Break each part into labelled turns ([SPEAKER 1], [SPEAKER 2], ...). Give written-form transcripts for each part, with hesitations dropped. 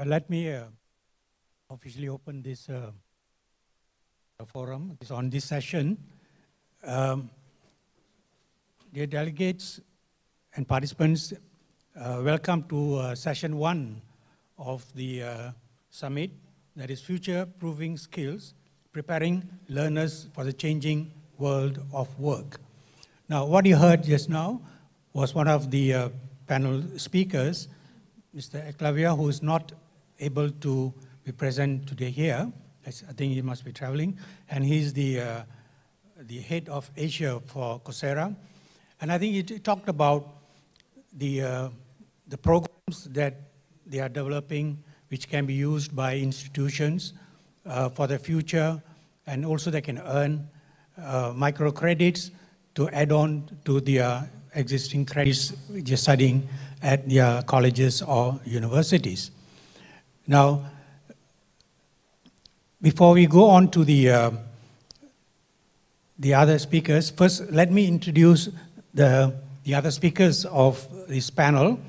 [SPEAKER 1] Let me officially open this forum. On this session. Dear delegates and participants, welcome to session 1 of the summit, that is Future Proving Skills, Preparing Learners for the Changing World of Work. Now, what you heard just now was one of the panel speakers, Mr. Eclavia, who is not able to be present today here. I think he must be traveling. And he's the head of Asia for Coursera. And I think he talked about the programs that they are developing, which can be used by institutions for the future, and also they can earn microcredits to add on to their existing credits which are studying at their colleges or universities. Now, before we go on to the other speakers, first let me introduce the other speakers of this panel.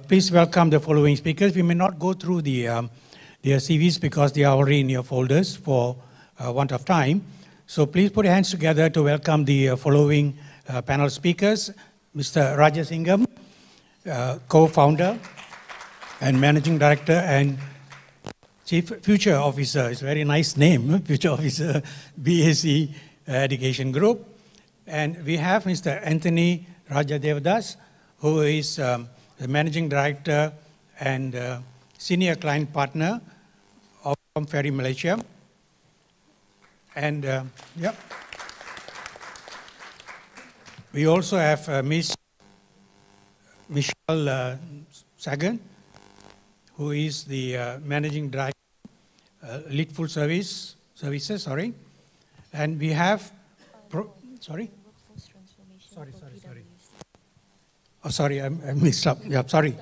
[SPEAKER 1] Please welcome the following speakers. We may not go through their CVs because they are already in your folders for want of time. So please put your hands together to welcome the following panel speakers. Mr. Rajasingham, co-founder and managing director and chief future officer. It's a very nice name, future officer, BAC Education Group. And we have Mr. Anthony Rajadevdas, who is the managing director and senior client partner of Ferry Malaysia. And yeah. We also have Miss Michelle Sagan, who is the managing director, lead full services, sorry. And we have, sorry? Sorry. Oh, sorry, I mixed up. Yeah, sorry.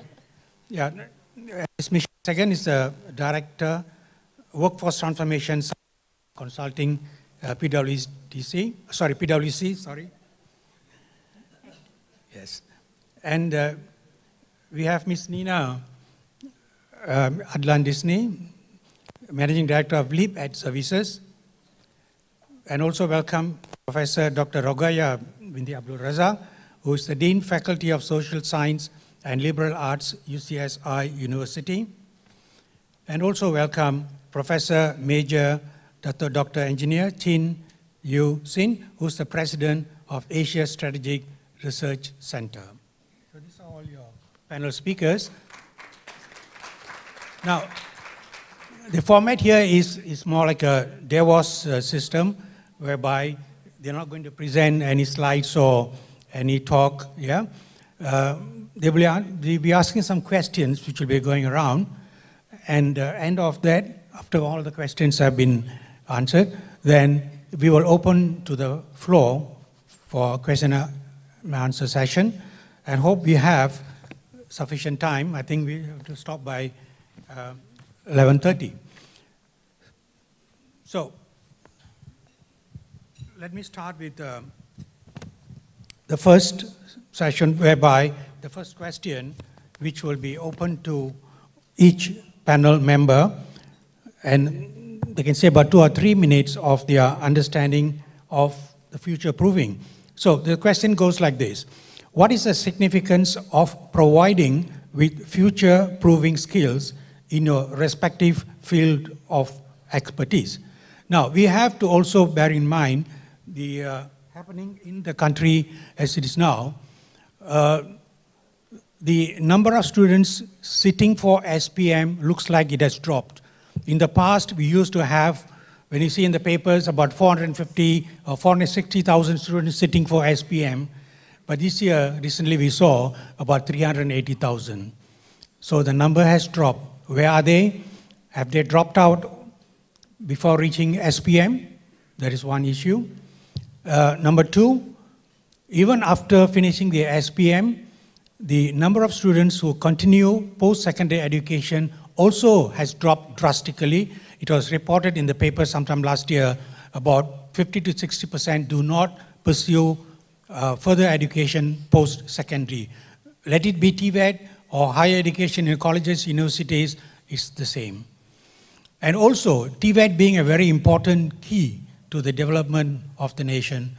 [SPEAKER 1] Yeah, Ms. Michelle Sagan is the director, workforce transformation consulting, PwC, sorry. Yes. And we have Ms. Nina Adlan Disney, Managing Director of Leap Ed Services. And also welcome Professor Dr. Rogaya Binti Abdul Razak, who is the Dean Faculty of Social Science and Liberal Arts, UCSI University. And also welcome Professor Major Dr. Engineer Chin Yu Sin, who is the President of Asia Strategic Research Center. So these are all your panel speakers. Now, the format here is more like a Davos system, whereby they're not going to present any slides or any talk. Yeah, they will be asking some questions which will be going around, and end of that, after all the questions have been answered, then we will open to the floor for question and answer session, and hope we have sufficient time. I think we have to stop by 11:30. So let me start with the first session, whereby the first question, which will be open to each panel member, and they can say about 2 or 3 minutes of their understanding of the future proving. So the question goes like this: what is the significance of providing with future proving skills in your respective field of expertise? Now, we have to also bear in mind the happening in the country as it is now. The number of students sitting for SPM looks like it has dropped. In the past, we used to have, when you see in the papers, about 450 or 460,000 students sitting for SPM. But this year, recently we saw about 380,000. So the number has dropped. Where are they? Have they dropped out before reaching SPM? That is one issue. Number 2, even after finishing the SPM, the number of students who continue post-secondary education also has dropped drastically. It was reported in the paper sometime last year, about 50 to 60% do not pursue further education post-secondary. Let it be TVET or higher education in colleges, universities, is the same. And also, TVET being a very important key to the development of the nation,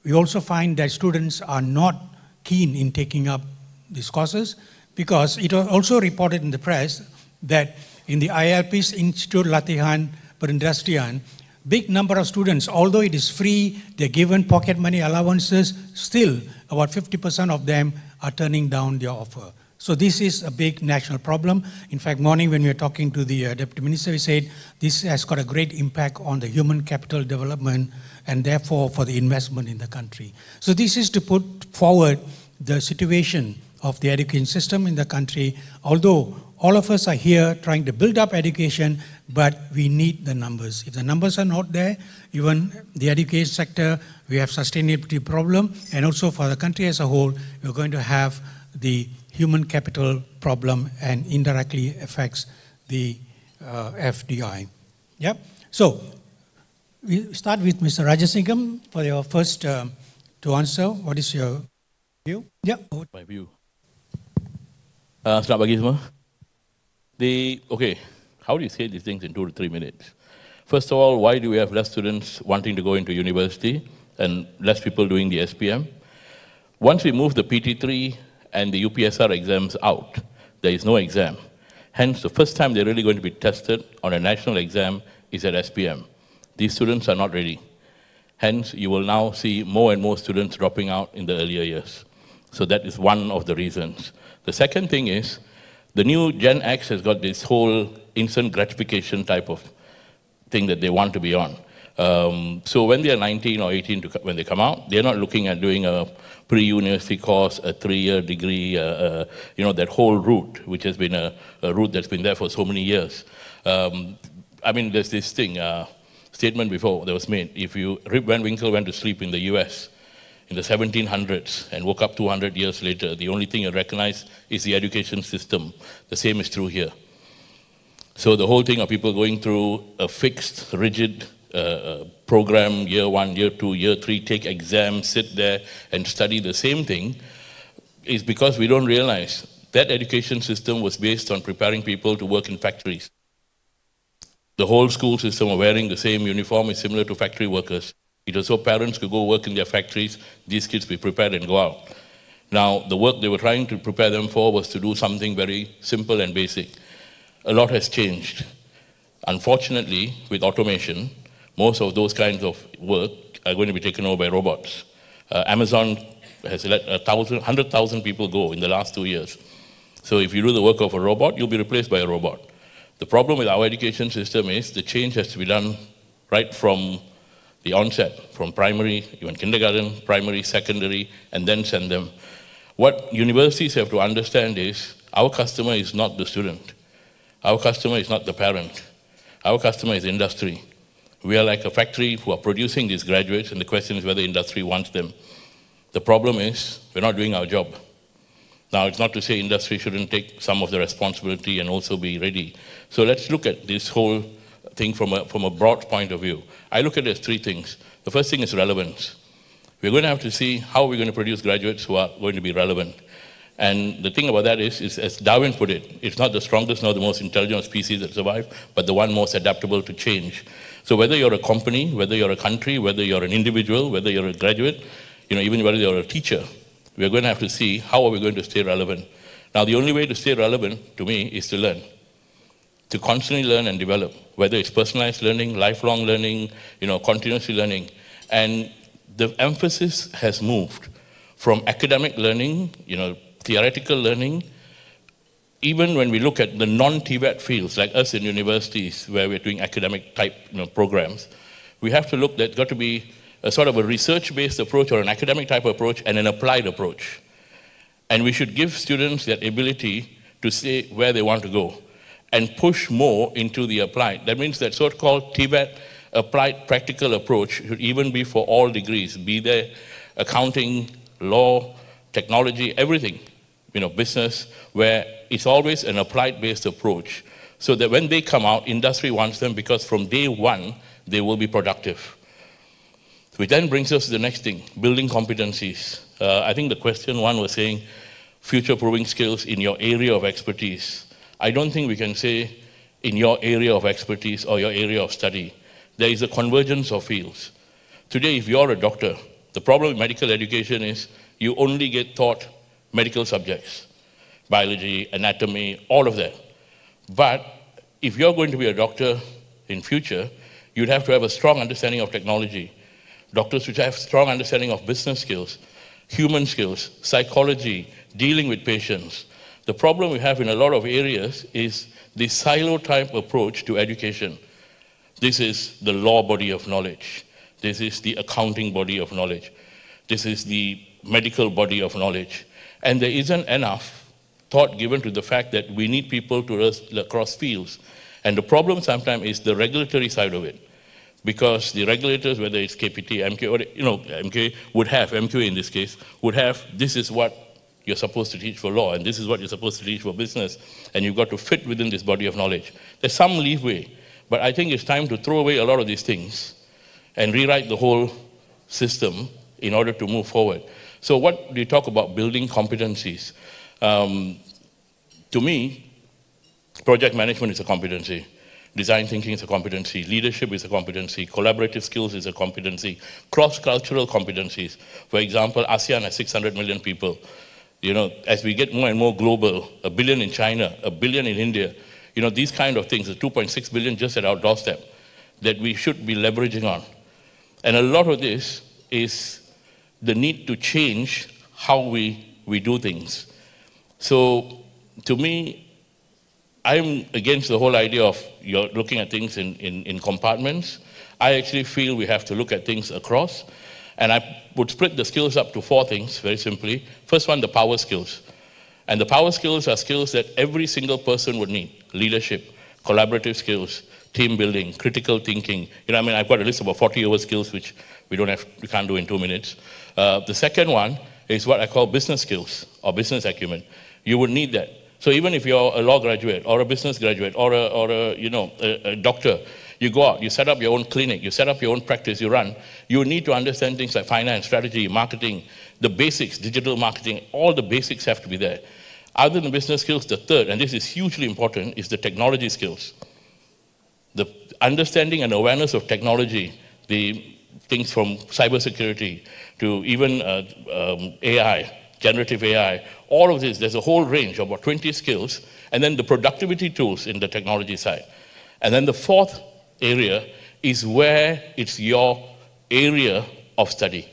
[SPEAKER 1] we also find that students are not keen in taking up these courses, because it was also reported in the press that in the ILP's Institute Latihan Perindustrian, big number of students, although it is free, they're given pocket money allowances, still about 50% of them are turning down their offer. So this is a big national problem. In fact, morning when we were talking to the Deputy Minister, we said this has got a great impact on the human capital development and therefore for the investment in the country. So this is to put forward the situation of the education system in the country, although all of us are here trying to build up education, but we need the numbers. If the numbers are not there, even the education sector, we have sustainability problem, and also for the country as a whole, we're going to have the human capital problem and indirectly affects the FDI. Yep. So we start with Mr. Rajasingham for your first to answer. What is your view? Yeah.
[SPEAKER 2] My view. Selamat pagi semua. Okay, how do you say these things in 2 to 3 minutes? First of all, why do we have less students wanting to go into university and less people doing the SPM? Once we move the PT3 and the UPSR exams out, there is no exam. Hence, the first time they're really going to be tested on a national exam is at SPM. These students are not ready. Hence, you will now see more and more students dropping out in the earlier years. So that is one of the reasons. The second thing is, the new Gen X has got this whole instant gratification type of thing that they want to be on. So when they are 19 or 18, when they come out, they're not looking at doing a pre-university course, a 3-year degree, that whole route, which has been a route that's been there for so many years. I mean, there's this statement before that was made. If Rip Van Winkle went to sleep in the US in the 1700s and woke up 200 years later, the only thing you recognize is the education system. The same is true here. So the whole thing of people going through a fixed, rigid program, year 1, year 2, year 3, take exams, sit there and study the same thing, is because we don't realize that education system was based on preparing people to work in factories. The whole school system of wearing the same uniform is similar to factory workers. It was so parents could go work in their factories, these kids be prepared and go out. Now, the work they were trying to prepare them for was to do something very simple and basic. A lot has changed. Unfortunately, with automation, most of those kinds of work are going to be taken over by robots. Amazon has let 100,000 people go in the last 2 years. So if you do the work of a robot, you'll be replaced by a robot. The problem with our education system is the change has to be done right from the onset, from primary, even kindergarten, primary, secondary, and then send them. What universities have to understand is our customer is not the student. Our customer is not the parent. Our customer is industry. We are like a factory who are producing these graduates, and the question is whether industry wants them. The problem is we're not doing our job. Now, it's not to say industry shouldn't take some of the responsibility and also be ready. So let's look at this whole thing from a broad point of view. I look at it as 3 things. The first thing is relevance. We're going to have to see how we're going to produce graduates who are going to be relevant. And the thing about that is, as Darwin put it, it's not the strongest nor the most intelligent species that survive, but the one most adaptable to change. So whether you're a company, whether you're a country, whether you're an individual, whether you're a graduate, even whether you're a teacher, we're going to have to see how are we going to stay relevant. Now, the only way to stay relevant, to me, is to learn. To constantly learn and develop, whether it's personalized learning, lifelong learning, continuously learning. And the emphasis has moved from academic learning, theoretical learning, even when we look at the non-TVET fields, like us in universities, where we're doing academic type programs, we have to look, there's got to be a sort of a research-based approach or an academic type approach and an applied approach. And we should give students that ability to say where they want to go and push more into the applied. That means that so-called TVET applied practical approach should even be for all degrees, be there accounting, law, technology, everything, business, where it's always an applied-based approach, so that when they come out, industry wants them because from day one, they will be productive. Which then brings us to the next thing, building competencies. I think the question 1 was saying, future-proofing skills in your area of expertise. I don't think we can say in your area of expertise or your area of study, there is a convergence of fields. Today, if you're a doctor, the problem with medical education is you only get taught medical subjects, biology, anatomy, all of that. But if you're going to be a doctor in future, you'd have to have a strong understanding of technology. Doctors which have strong understanding of business skills, human skills, psychology, dealing with patients. The problem we have in a lot of areas is the silo-type approach to education. This is the law body of knowledge. This is the accounting body of knowledge. This is the medical body of knowledge. And there isn't enough thought given to the fact that we need people to run across fields. And the problem sometimes is the regulatory side of it. Because the regulators, whether it's KPT, MK, or, MK would have, MQ in this case, would have, this is what you're supposed to teach for law, and this is what you're supposed to teach for business, and you've got to fit within this body of knowledge. There's some leeway, but I think it's time to throw away a lot of these things and rewrite the whole system in order to move forward. So what do you talk about building competencies? To me, project management is a competency. Design thinking is a competency. Leadership is a competency. Collaborative skills is a competency. Cross-cultural competencies. For example, ASEAN has 600 million people. As we get more and more global, 1 billion in China, 1 billion in India, these kind of things, the 2.6 billion just at our doorstep, that we should be leveraging on. And a lot of this is the need to change how we do things. So, to me, I'm against the whole idea of you're looking at things in compartments. I actually feel we have to look at things across. And I would split the skills up to 4 things, very simply. First one, the power skills. And the power skills are skills that every single person would need. Leadership, collaborative skills, team building, critical thinking. I've got a list of about 40 over skills, which we can't do in 2 minutes. The second one is what I call business skills or business acumen. You would need that. So even if you're a law graduate or a business graduate or a doctor, you go out, you set up your own clinic, you set up your own practice, you run. You need to understand things like finance, strategy, marketing, the basics, digital marketing, all the basics have to be there. Other than business skills, the third, and this is hugely important, is the technology skills. The understanding and awareness of technology, the things from cybersecurity to even AI, generative AI, all of this, there's a whole range of about 20 skills, and then the productivity tools in the technology side. And then the fourth area is where it's your area of study.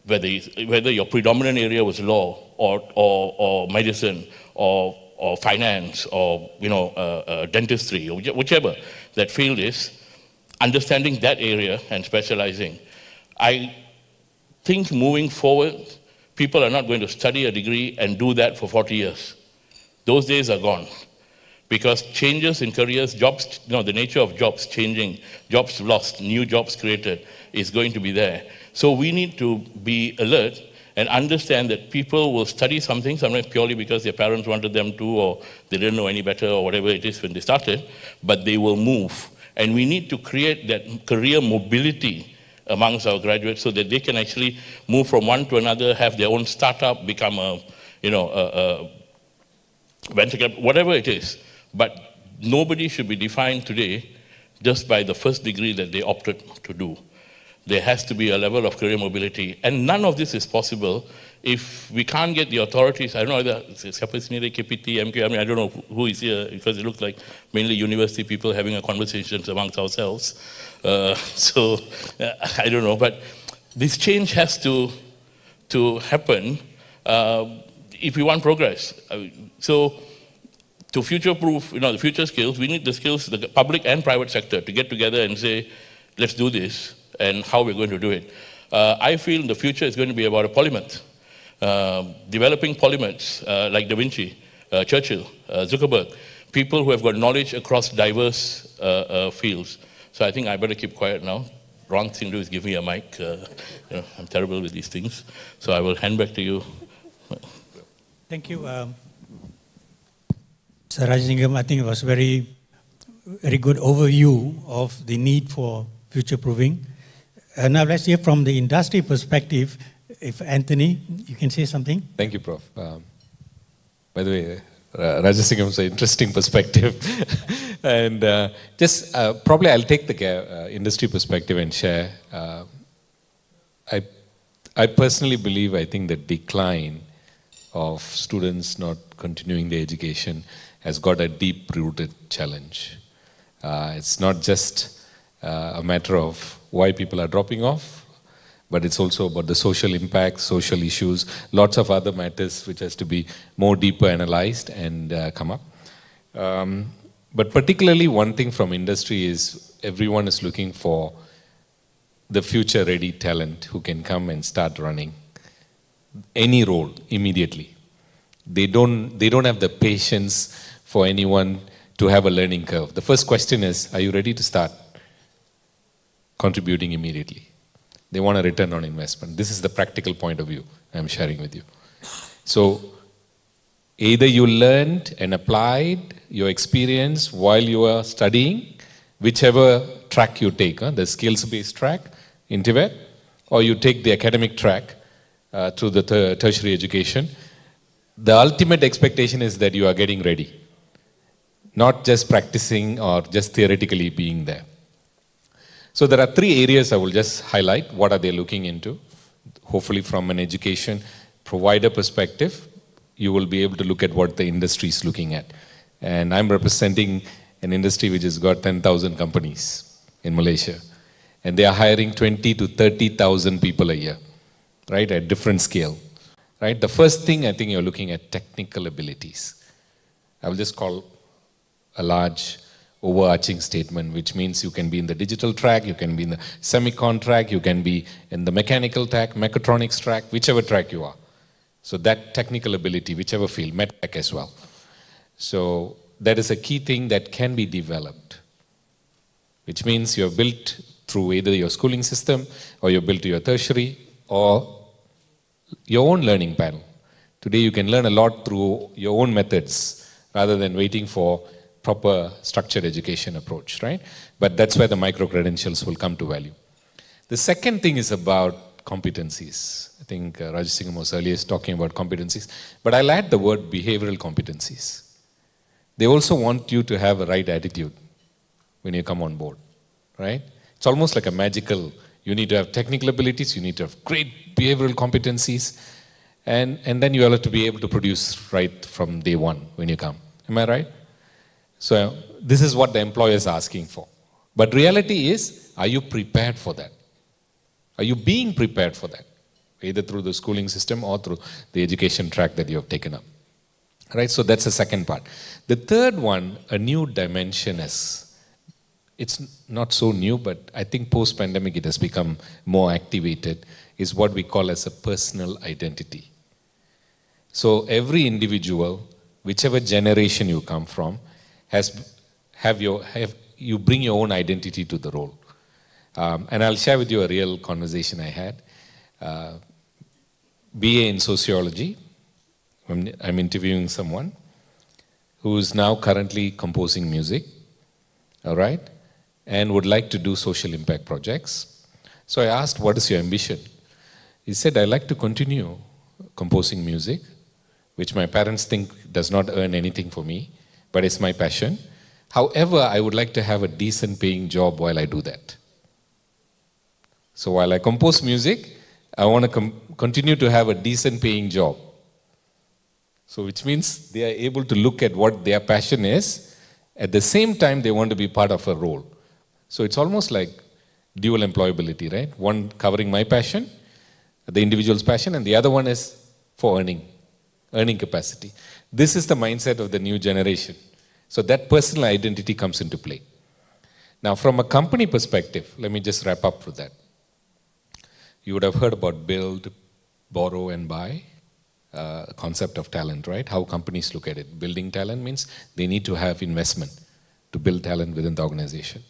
[SPEAKER 2] Whether your predominant area was law or medicine or finance or dentistry or whichever that field is, understanding that area and specializing. I think moving forward, people are not going to study a degree and do that for 40 years. Those days are gone. Because changes in careers, jobs, the nature of jobs changing, jobs lost, new jobs created is going to be there. So we need to be alert and understand that people will study something, sometimes purely because their parents wanted them to, or they didn't know any better, or whatever it is when they started, but they will move. And we need to create that career mobility amongst our graduates so that they can actually move from one to another, have their own startup, become a venture capital, whatever it is. But nobody should be defined today just by the first degree that they opted to do. There has to be a level of career mobility. And none of this is possible if we can't get the authorities. I don't know whether it's KPT, MQ, I don't know who is here, because it looks like mainly university people having a conversation amongst ourselves. I don't know. But this change has to happen if we want progress. To future-proof, the future skills, we need the skills, the public and private sector, to get together and say, let's do this, and how we're going to do it. I feel in the future it's going to be about a polymath. Developing polymaths like Da Vinci, Churchill, Zuckerberg, people who have got knowledge across diverse fields. So I think I better keep quiet now. Wrong thing to do is give me a mic. I'm terrible with these things. So I will hand back to you.
[SPEAKER 1] Thank you. Sir Rajlingam, I think it was very good overview of the need for future-proofing. Now let's hear from the industry perspective. If Anthony, you can say something.
[SPEAKER 3] Thank you, Prof. By the way, Rajasingam's an interesting perspective. And probably I'll take the industry perspective and share. I personally believe, I think the decline of students not continuing their education has got a deep-rooted challenge. It's not just a matter of why people are dropping off, but it's also about the social impact, social issues, lots of other matters which has to be more deeper analyzed and come up. But particularly one thing from industry is everyone is looking for the future-ready talent who can come and start running any role immediately. They don't have the patience for anyone to have a learning curve. The first question is, are you ready to start contributing immediately? They want a return on investment. This is the practical point of view I'm sharing with you. So either you learned and applied your experience while you were studying, whichever track you take, the skills-based track in Tibet, or you take the academic track through the tertiary education. The ultimate expectation is that you are getting ready, not just practicing or just theoretically being there. So there are three areas I will just highlight. What are they looking into? Hopefully from an education provider perspective, you will be able to look at what the industry is looking at. And I'm representing an industry which has got 10,000 companies in Malaysia. And they are hiring 20 to 30,000 people a year, right, at different scale. Right? The first thing I think you're looking at technical abilities. I will just call a large overarching statement, which means you can be in the digital track, you can be in the semicon track, you can be in the mechanical track, mechatronics track, whichever track you are. So that technical ability, whichever field, medtech as well. So that is a key thing that can be developed, which means you're built through either your schooling system or you're built to your tertiary or your own learning panel. Today you can learn a lot through your own methods rather than waiting for proper structured education approach, right? But that's where the micro-credentials will come to value. The second thing is about competencies. I think Rajasingham was earlier talking about competencies, but I'll add the word behavioral competencies. They also want you to have a right attitude when you come on board, right? It's almost like a magical, you need to have technical abilities, you need to have great behavioral competencies, and then you have to be able to produce right from day one when you come. Am I right? So this is what the employer is asking for. But reality is, are you prepared for that? Are you being prepared for that? Either through the schooling system or through the education track that you have taken up. Right? So that's the second part. The third one, a new dimension is, it's not so new, but I think post-pandemic it has become more activated, is what we call as a personal identity. So every individual, whichever generation you come from, you bring your own identity to the role. And I'll share with you a real conversation I had. BA in sociology, I'm interviewing someone who is now currently composing music, all right, and would like to do social impact projects. So I asked, what is your ambition? He said, I like to continue composing music, which my parents think does not earn anything for me, but it's my passion. However, I would like to have a decent paying job while I do that. So while I compose music, I want to continue to have a decent paying job. So which means they are able to look at what their passion is. At the same time, they want to be part of a role. So it's almost like dual employability, right? One covering my passion, the individual's passion, and the other one is for earning capacity. This is the mindset of the new generation. So that personal identity comes into play. Now, from a company perspective, let me just wrap up with that. You would have heard about build, borrow, and buy, concept of talent, right? How companies look at it. Building talent means they need to have investment to build talent within the organization.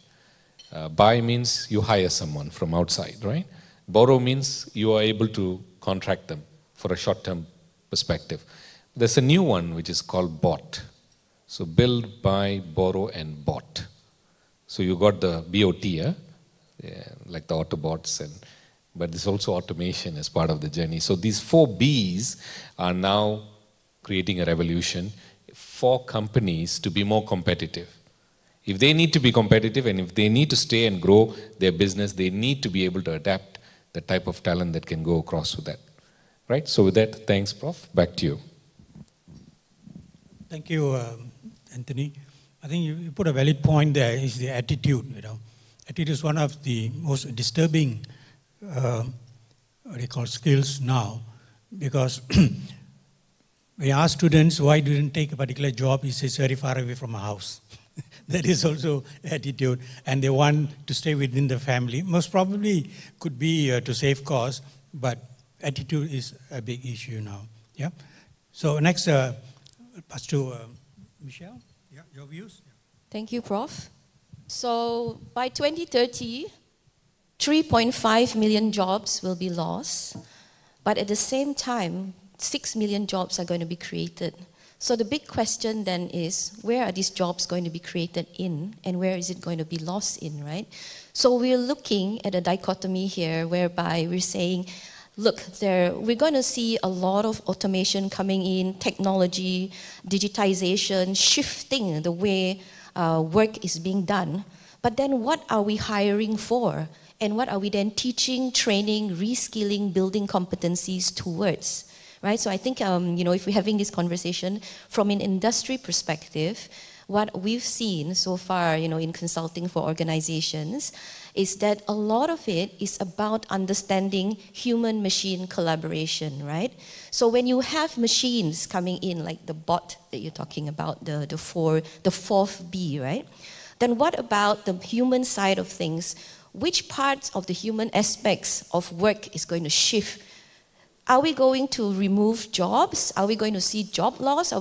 [SPEAKER 3] Buy means you hire someone from outside, right? Borrow means you are able to contract them for a short-term perspective. There's a new one which is called bought. So build, buy, borrow, and bought. So you got the BOT, yeah, like the Autobots, but there's also automation as part of the journey. So these 4 Bs are now creating a revolution for companies to be more competitive. If they need to be competitive and if they need to stay and grow their business, they need to be able to adapt the type of talent that can go across with that. Right? So with that, thanks, Prof. Back to you.
[SPEAKER 1] Thank you, Anthony. I think you put a valid point there, is the attitude, Attitude is one of the most disturbing skills now, because we ask students why didn't take a particular job, he says very far away from a house. That is also attitude, and they want to stay within the family. Most probably could be to save cost, but attitude is a big issue now. Yeah. So next, pass to Michelle. Yeah, your views. Yeah.
[SPEAKER 4] Thank you, Prof. So by 2030, 3.5 million jobs will be lost, but at the same time, 6 million jobs are going to be created. So the big question then is, where are these jobs going to be created in, and where is it going to be lost in, right? So we're looking at a dichotomy here whereby we're saying, look, we're going to see a lot of automation coming in, technology, digitization, shifting the way work is being done. But then what are we hiring for? And what are we then teaching, training, reskilling, building competencies towards? Right? So I think, if we're having this conversation from an industry perspective, what we've seen so far, in consulting for organizations, is that a lot of it is about understanding human-machine collaboration, right? So when you have machines coming in, like the bot that you're talking about, the fourth B, right? Then what about the human side of things? Which parts of the human aspects of work is going to shift? Are we going to remove jobs? Are we going to see job loss?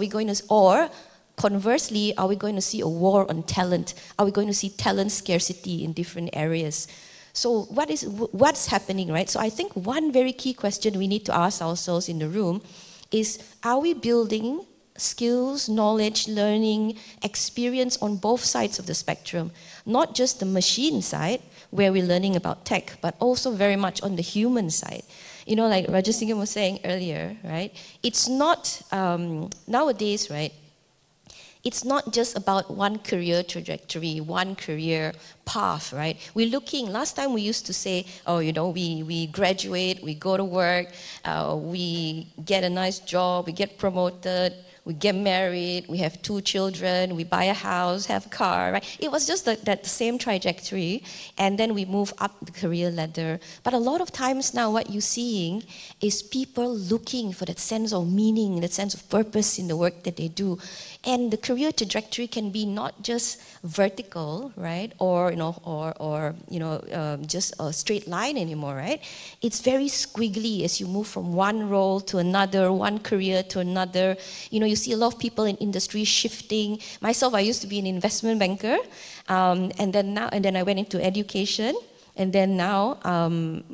[SPEAKER 4] Or conversely, are we going to see a war on talent? Are we going to see talent scarcity in different areas? So what's happening, right? So I think one very key question we need to ask ourselves in the room is, are we building skills, knowledge, learning, experience on both sides of the spectrum? Not just the machine side, where we're learning about tech, but also very much on the human side. Like Rajasingam was saying earlier, right? It's not, nowadays, right? It's not just about one career trajectory, one career path, right? We're looking, last time we used to say, we graduate, we go to work, we get a nice job, we get promoted, we get married, we have 2 children, we buy a house, have a car, right? It was just that same trajectory, and then we move up the career ladder. But a lot of times now what you're seeing is people looking for that sense of meaning, that sense of purpose in the work that they do. And the career trajectory can be not just vertical, right? Or just a straight line anymore, right? It's very squiggly as you move from one role to another, one career to another. You see a lot of people in industry shifting. Myself, I used to be an investment banker, and then I went into education. And then now, I'm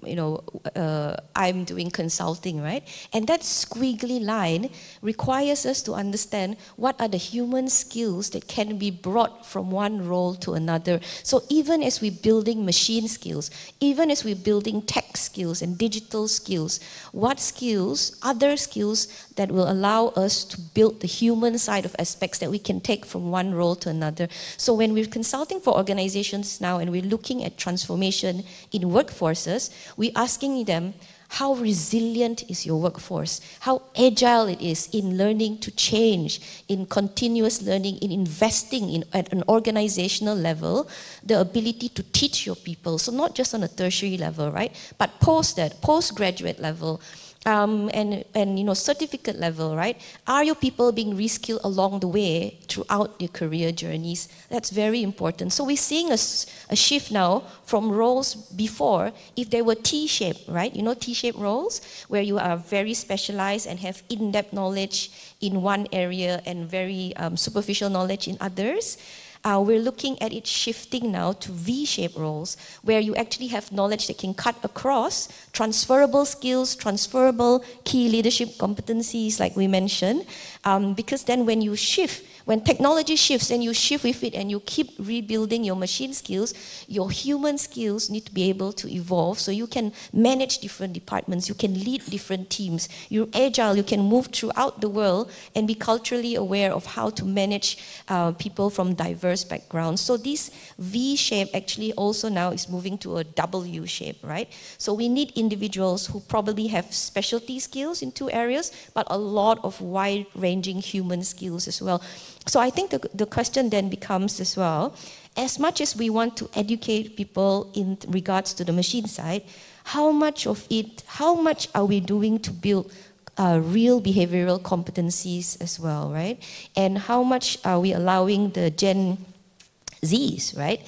[SPEAKER 4] doing consulting, right? And that squiggly line requires us to understand what are the human skills that can be brought from one role to another. So even as we're building machine skills, even as we're building tech skills and digital skills, what skills, other skills that will allow us to build the human side of aspects that we can take from one role to another. So when we're consulting for organizations now and we're looking at transformation in workforces, we're asking them, how resilient is your workforce? How agile it is in learning to change, in continuous learning, in investing at an organizational level, the ability to teach your people. So not just on a tertiary level, right? But postgraduate level. And certificate level, right? Are your people being reskilled along the way throughout their career journeys? That's very important. So we're seeing a shift now from roles before, if they were T-shaped, right? T-shaped roles, where you are very specialized and have in-depth knowledge in one area and very superficial knowledge in others. we're looking at it shifting now to V-shaped roles, where you actually have knowledge that can cut across transferable skills, transferable key leadership competencies, like we mentioned, because then when you shift, when technology shifts and you shift with it and you keep rebuilding your machine skills, your human skills need to be able to evolve so you can manage different departments, you can lead different teams, you're agile, you can move throughout the world and be culturally aware of how to manage people from diverse backgrounds. So this V shape actually also now is moving to a W shape, right? So we need individuals who probably have specialty skills in 2 areas, but a lot of wide-ranging human skills as well. So I think the question then becomes as well, as much as we want to educate people in regards to the machine side, how much are we doing to build real behavioral competencies as well, right? And how much are we allowing the Gen Zs, right,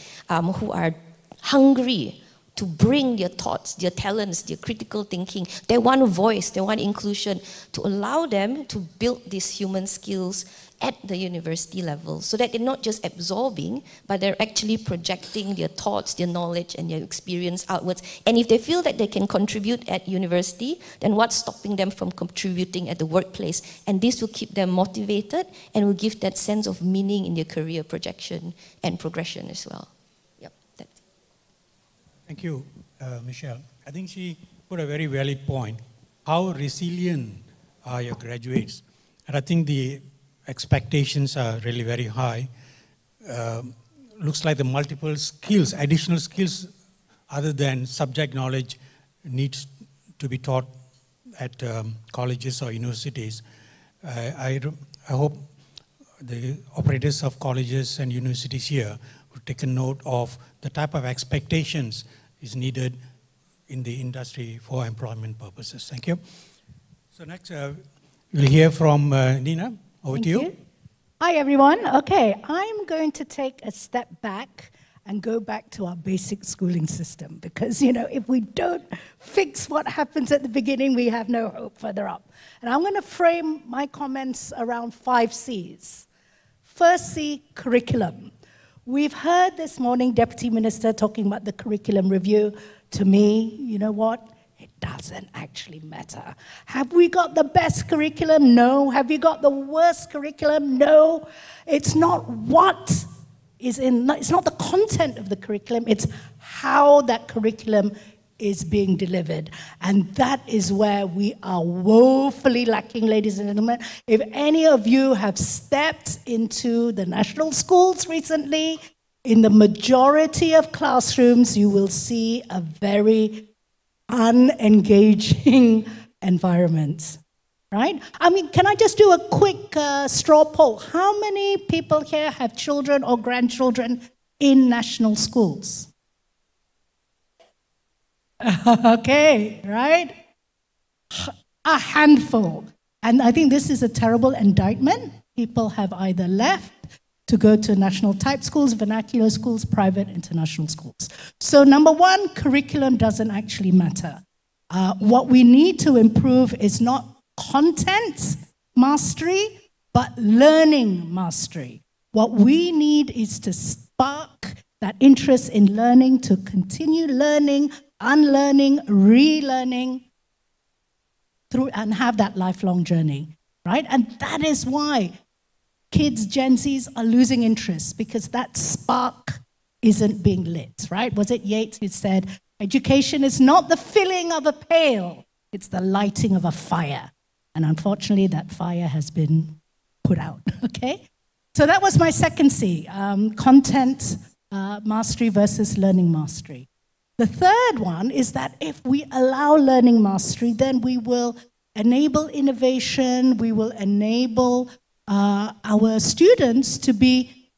[SPEAKER 4] who are hungry to bring their thoughts, their talents, their critical thinking, they want a voice, they want inclusion, to allow them to build these human skills at the university level, so that they're not just absorbing, but they're actually projecting their thoughts, their knowledge, and their experience outwards. And if they feel that they can contribute at university, then what's stopping them from contributing at the workplace? And this will keep them motivated and will give that sense of meaning in their career projection and progression as well. Yep. That's it.
[SPEAKER 1] Thank you, Michelle. I think she put a very valid point. How resilient are your graduates? And I think the expectations are really very high. Looks like the multiple skills, additional skills other than subject knowledge needs to be taught at colleges or universities. I hope the operators of colleges and universities here will take a note of the type of expectations is needed in the industry for employment purposes. Thank you. So next, we'll hear from Nina. Over to you.
[SPEAKER 5] Hi, everyone. Okay, I'm going to take a step back and go back to our basic schooling system because, you know, if we don't fix what happens at the beginning, we have no hope further up. And I'm going to frame my comments around 5 C's. First C, curriculum. We've heard this morning Deputy Minister talking about the curriculum review. To me, you know what? It doesn't actually matter. Have we got the best curriculum? No. Have we got the worst curriculum? No. It's not what is in, it's not the content of the curriculum, it's how that curriculum is being delivered. And that is where we are woefully lacking, ladies and gentlemen. If any of you have stepped into the national schools recently, in the majority of classrooms, you will see a very unengaging environment, right? I mean, can I just do a quick straw poll? How many people here have children or grandchildren in national schools? Okay, right? A handful. And I think this is a terrible indictment. People have either left to go to national type schools, vernacular schools, private international schools. So number 1, curriculum doesn't actually matter. What we need to improve is not content mastery, but learning mastery. What we need is to spark that interest in learning, to continue learning, unlearning, relearning, through and have that lifelong journey, right? And that is why kids, Gen Zs, are losing interest, because that spark isn't being lit, right? Was it Yeats who said, education is not the filling of a pail, it's the lighting of a fire. And unfortunately, that fire has been put out, okay? So that was my second C, content mastery versus learning mastery. The third one is that if we allow learning mastery, then we will enable innovation, we will enable our students to be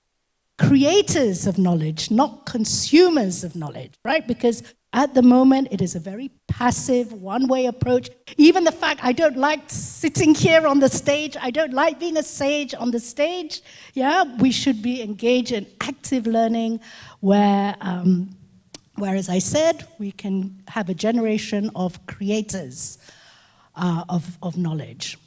[SPEAKER 5] creators of knowledge, not consumers of knowledge, right? Because at the moment, it is a very passive, one-way approach. Even the fact I don't like sitting here on the stage, I don't like being a sage on the stage, yeah? We should be engaged in active learning where, as I said, we can have a generation of creators of knowledge.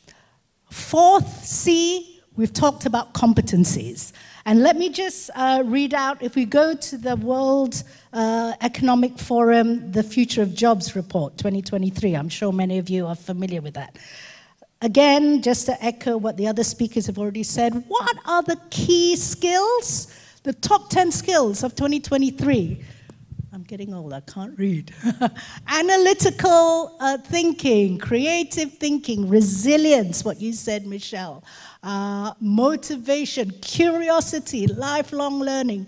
[SPEAKER 5] Fourth C, we've talked about competencies. And let me just read out, if we go to the World Economic Forum, the Future of Jobs report, 2023, I'm sure many of you are familiar with that. Again, just to echo what the other speakers have already said, what are the key skills? The top 10 skills of 2023. I'm getting old, I can't read. Analytical thinking, creative thinking, resilience, what you said, Michelle, motivation, curiosity, lifelong learning,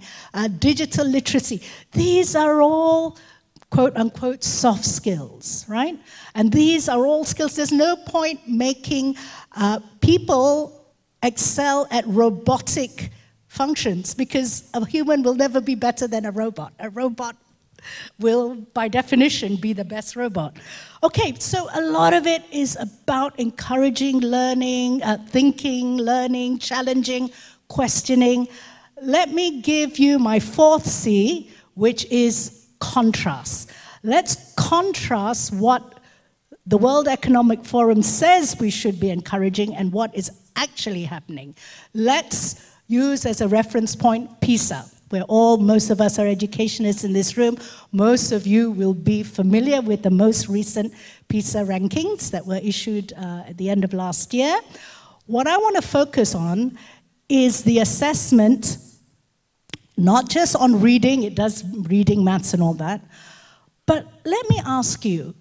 [SPEAKER 5] digital literacy. These are all, quote unquote, soft skills, right? And these are all skills. There's no point making people excel at robotic functions, because a human will never be better than a robot. A robot will, by definition, be the best robot. Okay, so a lot of it is about encouraging learning, thinking, learning, challenging, questioning. Let me give you my fourth C, which is contrast. Let's contrast what the World Economic Forum says we should be encouraging and what is actually happening. Let's use as a reference point PISA. Most of us are educationists in this room. Most of you will be familiar with the most recent PISA rankings that were issued at the end of last year. What I want to focus on is the assessment, not just on reading, it does reading, maths and all that, but let me ask you,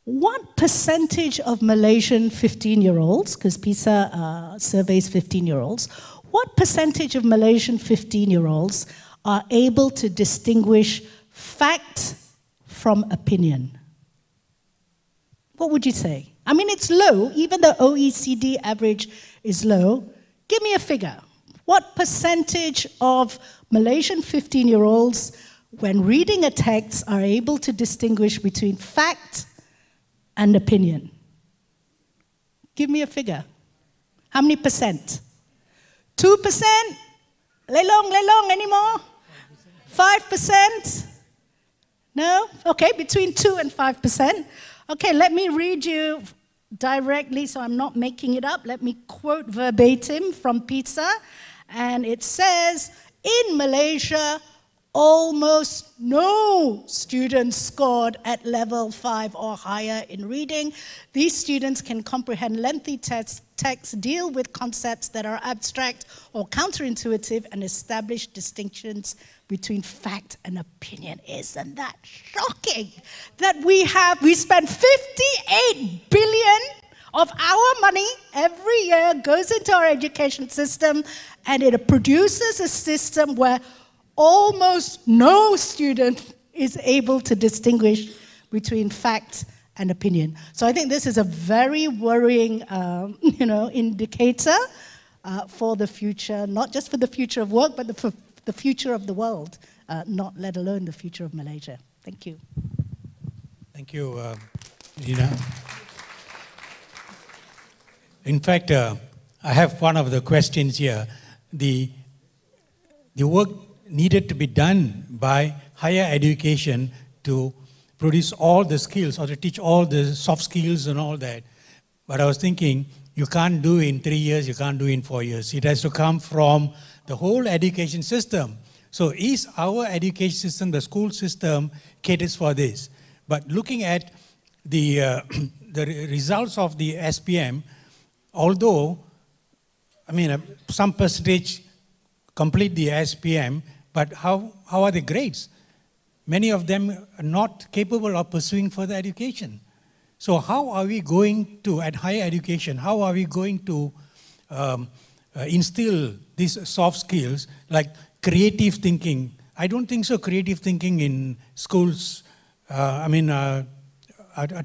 [SPEAKER 5] what percentage of Malaysian 15-year-olds, because PISA surveys 15-year-olds, what percentage of Malaysian 15-year-olds are able to distinguish fact from opinion? What would you say? I mean, it's low. Even the OECD average is low. Give me a figure. What percentage of Malaysian 15-year-olds, when reading a text, are able to distinguish between fact and opinion? Give me a figure. How many percent? 2%? Lelong, anymore? 5%? No? Okay, between 2 and 5%. Okay, let me read you directly, so I'm not making it up. Let me quote verbatim from PISA. And it says, in Malaysia, almost no students scored at level 5 or higher in reading. These students can comprehend lengthy text, deal with concepts that are abstract or counterintuitive, and establish distinctions between fact and opinion. Isn't that shocking? That we spend 58 billion of our money every year goes into our education system, and it produces a system where almost no student is able to distinguish between fact and opinion. So I think this is a very worrying, indicator for the future, not just for the future of work, but for the future of the world, not let alone the future of Malaysia. Thank you.
[SPEAKER 1] Thank you, Nina. In fact, I have one of the questions here. The work needed to be done by higher education to produce all the skills or to teach all the soft skills and all that. But I was thinking, you can't do it in 3 years, you can't do it in 4 years. It has to come from the whole education system. So is our education system, the school system, caters for this? But looking at the results of the SPM, although, some percentage complete the SPM, but how are the grades? Many of them are not capable of pursuing further education. So how are we going to, at higher education, how are we going to instill these soft skills like creative thinking? I don't think so creative thinking in schools, are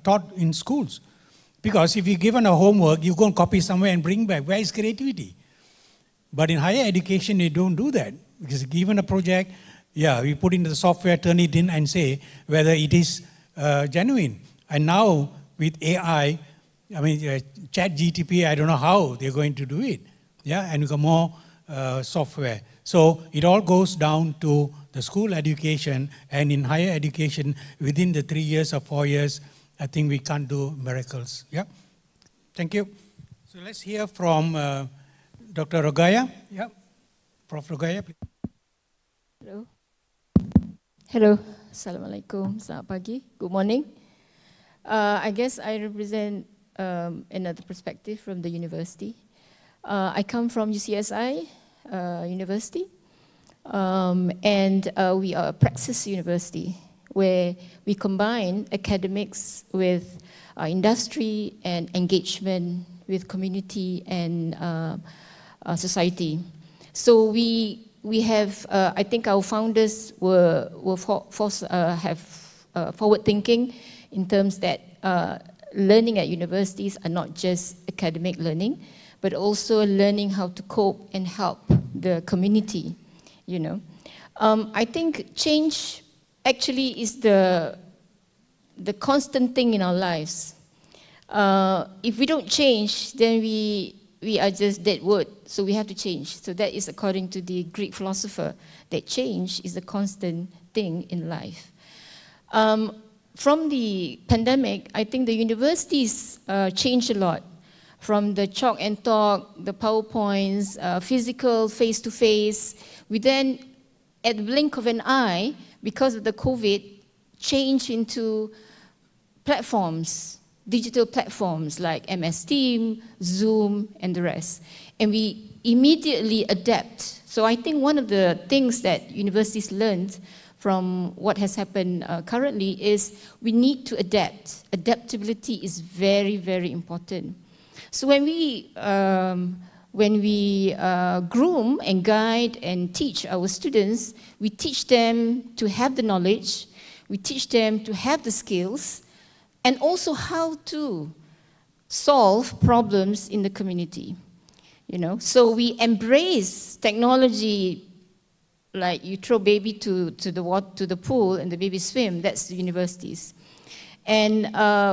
[SPEAKER 1] taught in schools. Because if you're given a homework, you go and copy somewhere and bring back. Where is creativity? But in higher education, they don't do that. Because given a project, we put in the software, turn it in and say whether it is genuine. And now with AI, chat GTP, I don't know how they're going to do it. And you got more software. So it all goes down to the school education, and in higher education, within the 3 years or 4 years, I think we can't do miracles. Thank you. So let's hear from Dr. Rogaya. Prof. Rogaya, please.
[SPEAKER 6] Hello. Hello. Assalamualaikum. Selamat pagi. Good morning. I guess I represent another perspective from the university. I come from UCSI University, and we are a praxis university where we combine academics with industry and engagement with community and society. So we have, I think our founders have forward thinking in terms that learning at universities are not just academic learning, but also learning how to cope and help the community, you know. I think change actually is the constant thing in our lives. If we don't change, then we are just dead wood, so we have to change. So that is according to the Greek philosopher, that change is the constant thing in life. From the pandemic, I think the universities changed a lot. From the chalk and talk, the PowerPoints, physical, face-to-face, we then, at the blink of an eye, because of the COVID, changed into platforms, digital platforms like MS Team, Zoom, and the rest. And we immediately adapt. So I think one of the things that universities learned from what has happened currently is we need to adapt. Adaptability is very, very important. So when we groom and guide and teach our students, we teach them to have the knowledge, we teach them to have the skills, and also how to solve problems in the community. You know, so we embrace technology, like you throw baby to the pool and the baby swim. That's the universities, and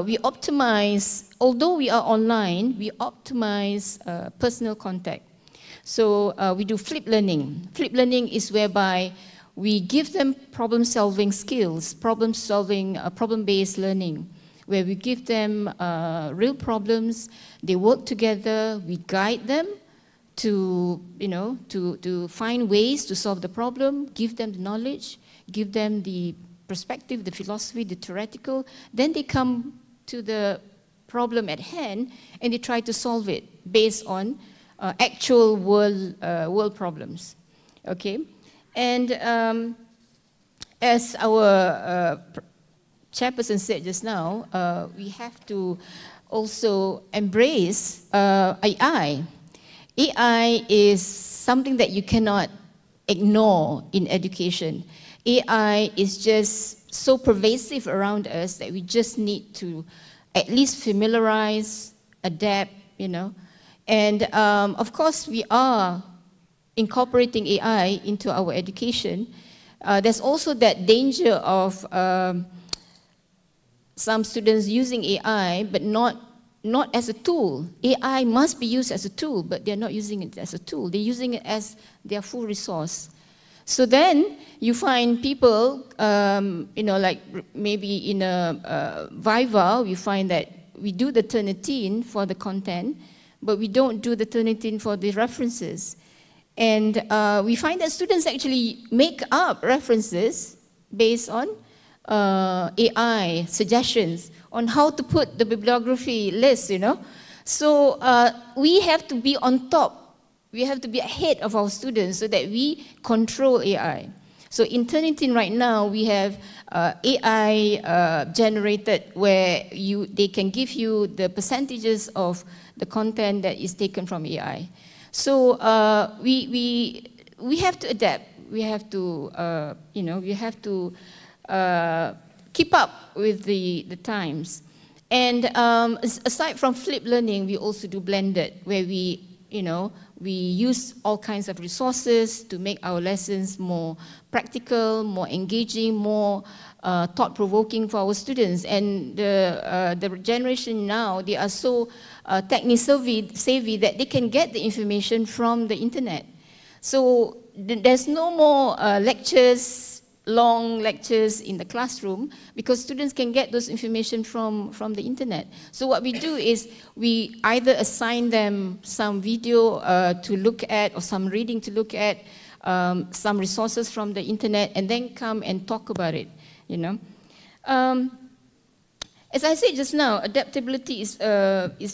[SPEAKER 6] we optimize. Although we are online, we optimize personal contact. So we do flip learning. Flip learning is whereby we give them problem-solving skills, problem-based learning, where we give them real problems. They work together. We guide them to, to find ways to solve the problem, give them the knowledge, give them the perspective, the philosophy, the theoretical. Then they come to the problem at hand and they try to solve it based on actual world problems. Okay, and as our chairperson said just now, we have to also embrace AI. AI is something that you cannot ignore in education. AI is just so pervasive around us that we just need to at least familiarize, adapt, And of course, we are incorporating AI into our education. There's also that danger of some students using AI, but not as a tool. AI must be used as a tool, but they're not using it as a tool. They're using it as their full resource. So then you find people, like maybe in a Viva, we find that we do the Turnitin for the content, but we don't do the Turnitin for the references. And we find that students actually make up references based on AI suggestions on how to put the bibliography list, So we have to be on top. We have to be ahead of our students so that we control AI. So in Turnitin right now, we have AI generated where they can give you the percentages of the content that is taken from AI. So we have to adapt. We have to, we have to keep up with the times. And aside from flipped learning, we also do blended, where we use all kinds of resources to make our lessons more practical, more engaging, more thought-provoking for our students. And the generation now, they are so technically-savvy that they can get the information from the internet. So there's no more long lectures in the classroom, because students can get those information from the internet. So what we do is we either assign them some video to look at or some reading to look at, some resources from the internet, and then come and talk about it, you know. As I said just now, adaptability is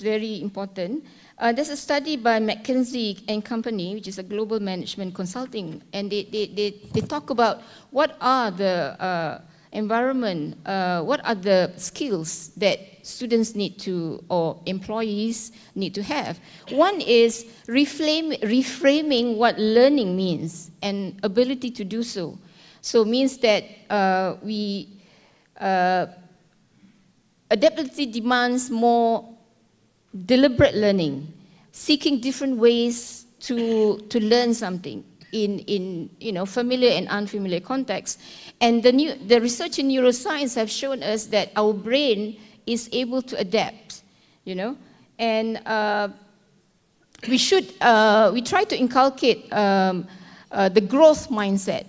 [SPEAKER 6] very important. There's a study by McKinsey and Company, which is a global management consulting, and they talk about what are the environment, what are the skills that students need to, or employees need to have. One is reframing what learning means and ability to do so. So it means that adaptability demands more deliberate learning, seeking different ways to learn something in you know, familiar and unfamiliar contexts. And the research in neuroscience have shown us that our brain is able to adapt, you know, and we try to inculcate the growth mindset.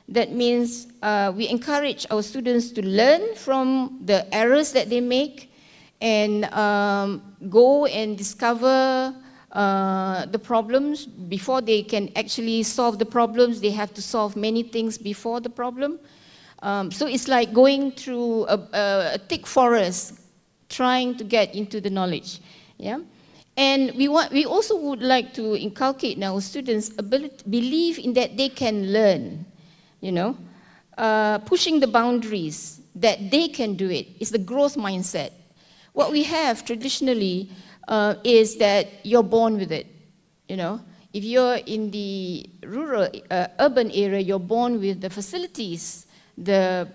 [SPEAKER 6] That means we encourage our students to learn from the errors that they make and go and discover the problems. Before they can actually solve the problems, they have to solve many things before the problem. So it's like going through a thick forest, trying to get into the knowledge. Yeah? And we also would like to inculcate in our students believe in that they can learn. You know, pushing the boundaries that they can do it is the growth mindset. What we have traditionally is that you're born with it. You know, if you're in the rural, urban area, you're born with the facilities, the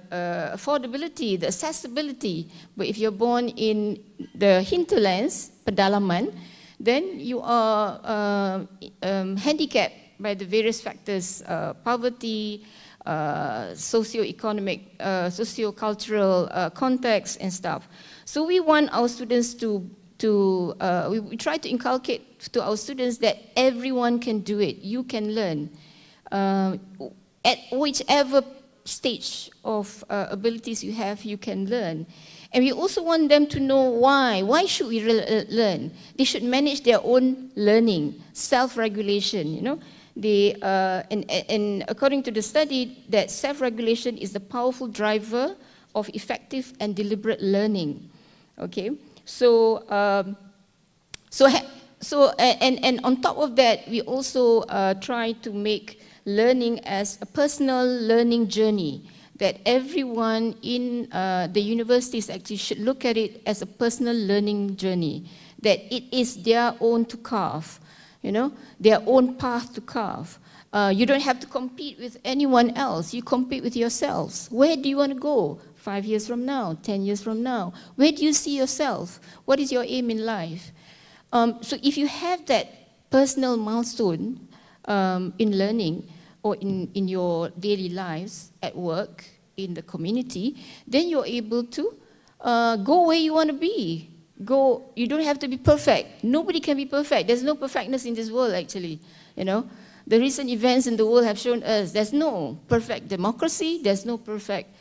[SPEAKER 6] affordability, the accessibility. But if you're born in the hinterlands, pedalaman, then you are handicapped by the various factors, poverty, socio-economic, socio-cultural context and stuff. So we want our students we try to inculcate to our students that everyone can do it. You can learn. At whichever stage of abilities you have, you can learn. And we also want them to know why. Why should we learn? They should manage their own learning, self-regulation, you know. And according to the study, that self-regulation is the powerful driver of effective and deliberate learning. Okay, so and on top of that, we also try to make learning as a personal learning journey. That everyone in the universities actually should look at it as a personal learning journey. That it is their own to carve. You know, their own path to carve. You don't have to compete with anyone else. You compete with yourselves. Where do you want to go 5 years from now, 10 years from now? Where do you see yourself? What is your aim in life? So if you have that personal milestone in learning or in your daily lives, at work, in the community, then you're able to go where you want to be. Go, you don't have to be perfect. Nobody can be perfect. There's no perfectness in this world, actually. You know, the recent events in the world have shown us there's no perfect democracy, there's no perfect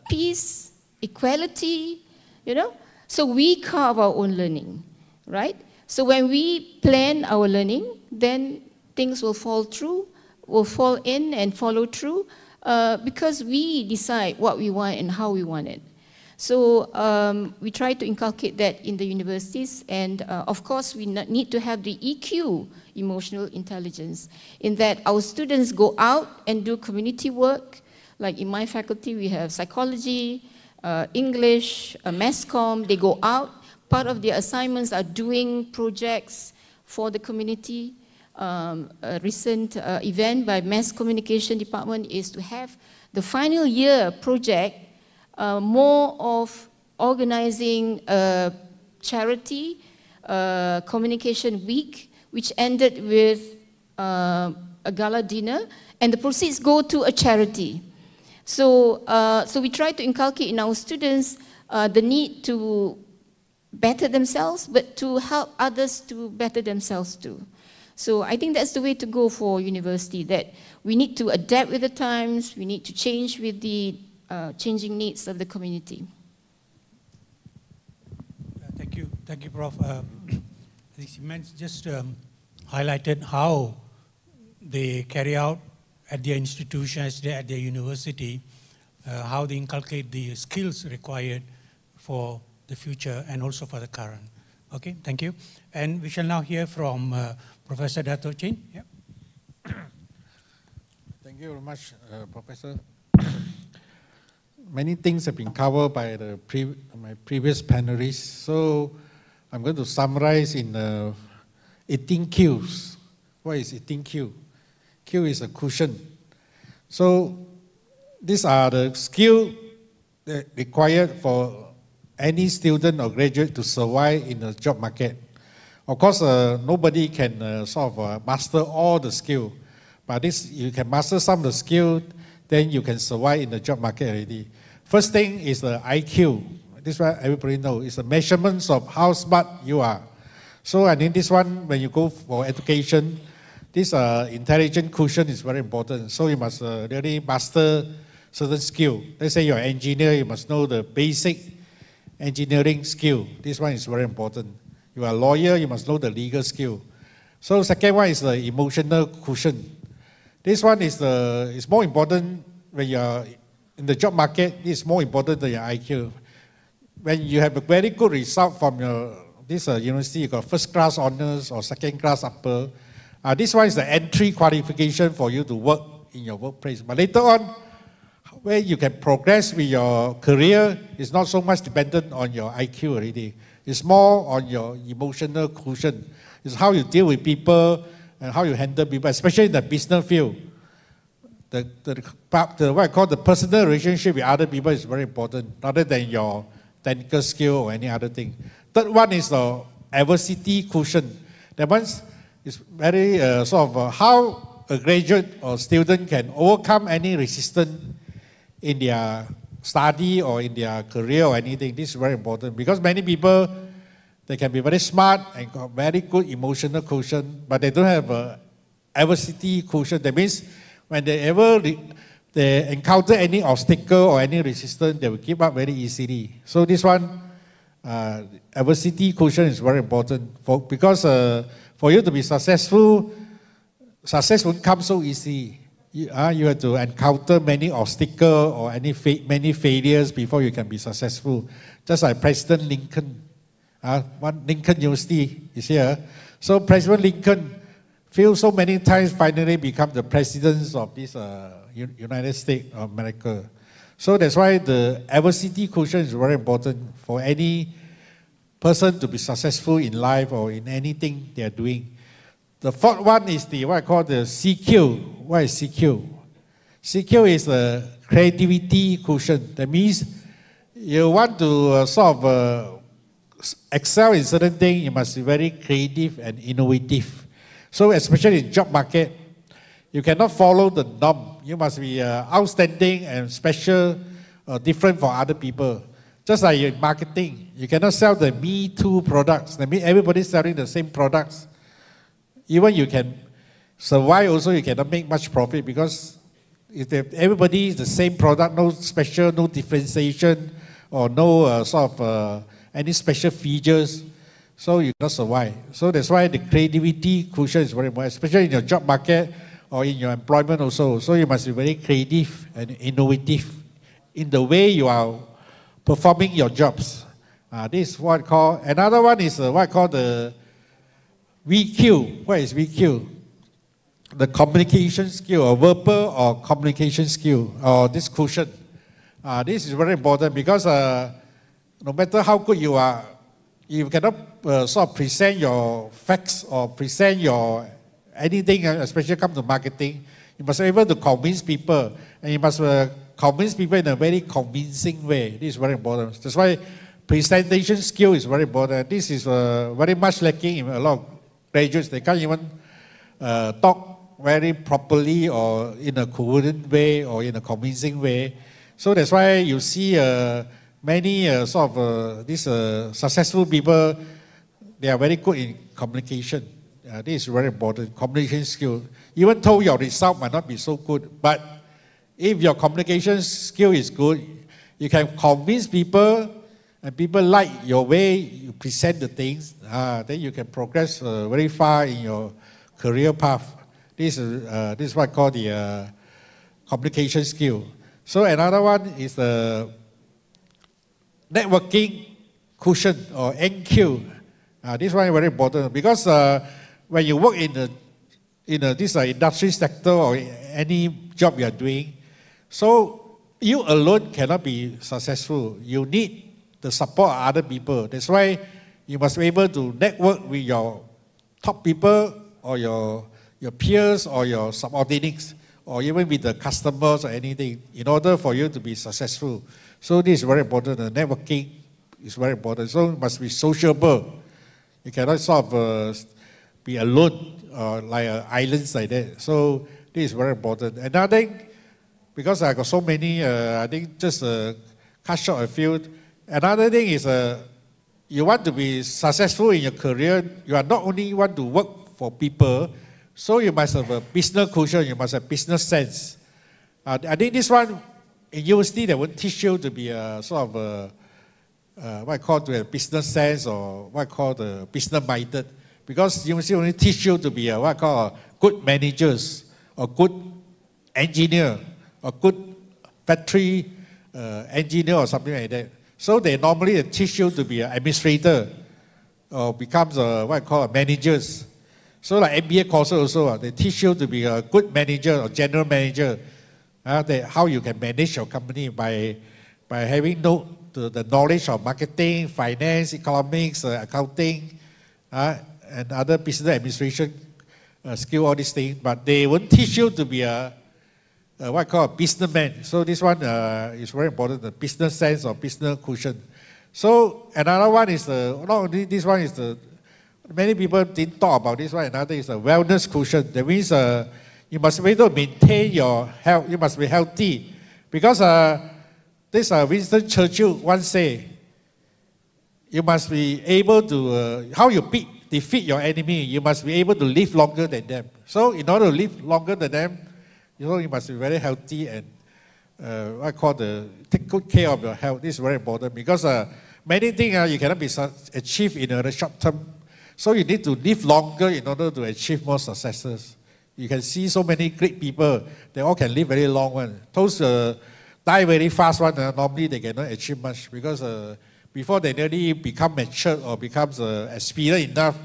[SPEAKER 6] peace, equality, you know. So we carve our own learning, right? So when we plan our learning, then things will fall through, will fall in and follow through because we decide what we want and how we want it. So we try to inculcate that in the universities, and of course we need to have the EQ, emotional intelligence, in that our students go out and do community work. Like in my faculty, we have psychology, English, mass comm. They go out. Part of their assignments are doing projects for the community. A recent event by Mass Communication Department is to have the final year project more of organizing a charity communication week, which ended with a gala dinner, and the proceeds go to a charity. So, so we try to inculcate in our students the need to better themselves, but to help others to better themselves too. So I think that's the way to go for university, that we need to adapt with the times, we need to change with the changing needs of the community.
[SPEAKER 1] Thank you, Prof. These events just highlighted how they carry out at their institutions, at their university, how they inculcate the skills required for the future and also for the current. Okay, thank you. And we shall now hear from Professor Dato Chin. Yeah.
[SPEAKER 7] Thank you very much, Professor. Many things have been covered by my previous panelists, so I'm going to summarize in 18 Qs. What is 18 Q? Q is a cushion. So these are the skills that required for any student or graduate to survive in the job market. Of course, nobody can master all the skills, but you can master some of the skills, then you can survive in the job market already. First thing is the IQ. This one everybody knows. It's the measurements of how smart you are. So I think this one, when you go for education, this intelligent quotient is very important. So you must really master certain skill. Let's say you're an engineer, you must know the basic engineering skill. This one is very important. You are a lawyer, you must know the legal skill. So second one is the emotional quotient. This one is more important when you're in the job market. It's more important than your IQ. When you have a very good result from this university, you got first class honors or second class upper. This one is the entry qualification for you to work in your workplace. But later on, where you can progress with your career is not so much dependent on your IQ already. It's more on your emotional quotient. It's how you deal with people and how you handle people, especially in the business field. What I call the personal relationship with other people is very important, rather than your technical skill or any other thing. Third one is the adversity quotient. That one is very how a graduate or student can overcome any resistance in their study or in their career or anything. This is very important because many people, they can be very smart and got very good emotional quotient, but they don't have a adversity quotient. That means when they encounter any obstacle or any resistance, they will give up very easily. So this one, adversity quotient is very important because for you to be successful, success won't come so easy. You have to encounter many obstacles or many failures before you can be successful. Just like President Lincoln, Lincoln University is here. So President Lincoln failed so many times, finally become the president of this United States of America. So that's why the adversity quotient is very important for any person to be successful in life or in anything they are doing. The fourth one is what I call the CQ. What is CQ? CQ is the creativity quotient. That means you want to excel in certain things, you must be very creative and innovative. So especially in job market, you cannot follow the norm. You must be outstanding and special, different from other people. Just like in marketing, you cannot sell the Me Too products. That means everybody's selling the same products. Even you can survive also, you cannot make much profit because if everybody is the same product, no special, no differentiation, or no any special features, so you cannot survive. So that's why the creativity quotient is very important, especially in your job market or in your employment also. So you must be very creative and innovative in the way you are performing your jobs. This is what I call, another one is what I call the VQ. What is VQ? The communication skill, or verbal or communication skill, or this quotient. This is very important because no matter how good you are, you cannot present your facts or present your anything, especially come to marketing. You must be able to convince people, and you must convince people in a very convincing way. This is very important. That's why presentation skill is very important. This is very much lacking in a lot of graduates. They can't even talk very properly or in a coherent way or in a convincing way. So that's why you see many these successful people, they are very good in communication. This is very important, communication skill. Even though your result might not be so good, but if your communication skill is good, you can convince people, and people like your way you present the things, then you can progress very far in your career path. This is what I call the communication skill. So another one is the networking quotient or NQ. This one is very important because when you work in this industry sector or any job you are doing, so you alone cannot be successful. You need the support of other people. That's why you must be able to network with your top people or your peers or your subordinates or even with the customers or anything in order for you to be successful. So this is very important. The networking is very important. So it must be sociable. You cannot sort of be alone like islands like that. So this is very important. Another thing, because I got so many, I think just cut short a few. Another thing is you want to be successful in your career, you are not only want to work for people, so you must have a business quotient, you must have business sense. I think this one, in university, they won't teach you to be a sort of what I call to have business sense or what I call the business minded. Because university only teach you to be a, what I call good managers or good engineer or good factory engineer or something like that. So they normally teach you to be an administrator or becomes what I call managers. So like MBA courses also, they teach you to be a good manager or general manager. How you can manage your company by having the knowledge of marketing, finance, economics, accounting, and other business administration skill, all these things. But they won't teach you to be a what I call a businessman. So this one is very important, the business sense or business quotient. So another one is not only this one is many people didn't talk about this one. Another is the wellness quotient. That means you must be able to maintain your health. You must be healthy. Because this Winston Churchill once said, you must be able to, how you defeat your enemy, you must be able to live longer than them. So in order to live longer than them, you must be very healthy and what I call take good care of your health. This is very important because many things you cannot be achieved in a short term. So you need to live longer in order to achieve more successes. You can see so many great people, they all can live very long one. Those die very fast one, normally they cannot achieve much because before they nearly become mature or becomes experienced enough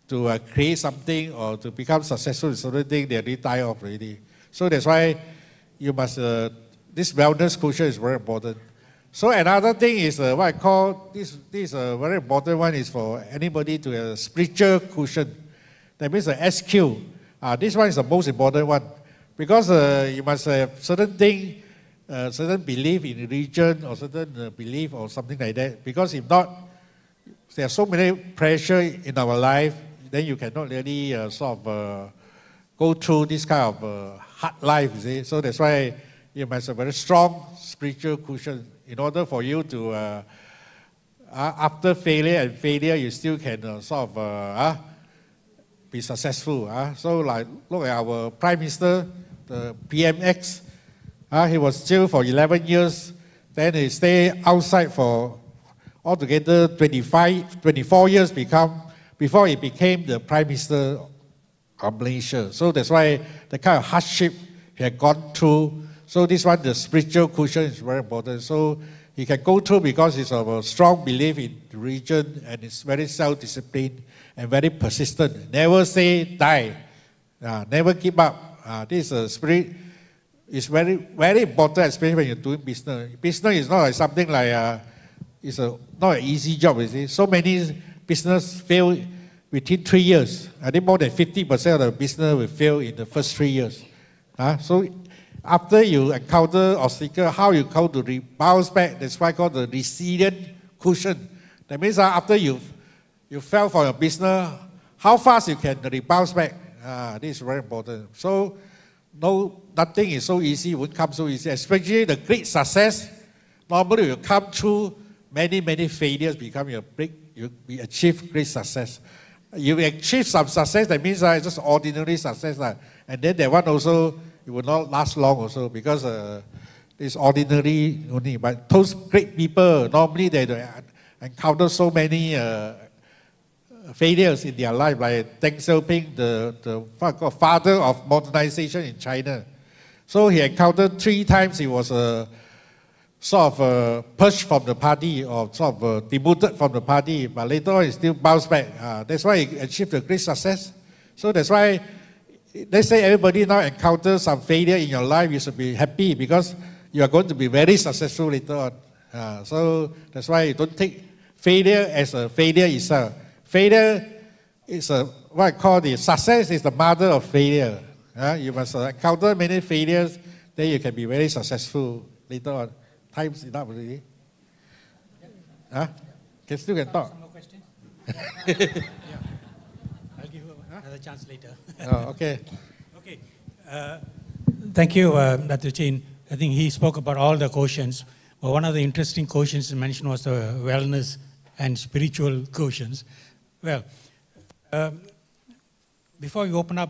[SPEAKER 7] to create something or to become successful in certain thing, they already die off already. So that's why you must, this wellness quotient is very important. So another thing is what I call, this is a very important one is for anybody to have a spiritual quotient. That means the SQ. This one is the most important one because you must have certain thing, certain belief in religion or certain belief or something like that. Because if not, there's so many pressure in our life, then you cannot really sort of go through this kind of hard life, you see. So that's why you must have a very strong spiritual quotient in order for you to, after failure, you still can sort of be successful. So like, look at our Prime Minister, the PMX. He was jailed for 11 years. Then he stayed outside for altogether 24 years before he became the Prime Minister of Malaysia. So that's why the kind of hardship he had gone through. So this one, the spiritual quotient is very important. So he can go through because he's of a strong belief in religion and is very self-disciplined and very persistent. Never say die. Never give up. This spirit is very, very important, especially when you're doing business. Business is not like something like, it's not an easy job, you see. So many business fail within 3 years. I think more than 50% of the business will fail in the first 3 years. So after you encounter obstacle, how you come to bounce back, that's why called the resilient quotient. That means after you fell for your business, how fast you can bounce back. This is very important. So nothing is so easy, won't come so easy. Especially the great success, normally you come through many failures, become your break, you achieve great success. You achieve some success, that means it's just ordinary success. And then that one also, it will not last long also because it's ordinary only. But those great people, normally they encounter so many failures in their life, like Deng Xiaoping, the father of modernization in China. So he encountered 3 times he was sort of pushed from the party or sort of demoted from the party, but later on he still bounced back. That's why he achieved a great success. So that's why, let's say everybody now encounters some failure in your life, you should be happy because you are going to be very successful later on. So that's why you don't take failure as a failure itself. Failure is what I call the success is the mother of failure. You must encounter many failures, then you can be very successful later on. Time's enough already. Still can talk.
[SPEAKER 1] Some more questions? I'll give you another chance later.
[SPEAKER 7] Okay.
[SPEAKER 1] Okay. Thank you, Dr. Chin. I think he spoke about all the quotients. But one of the interesting quotients he mentioned was the wellness and spiritual quotients. Well, before we open up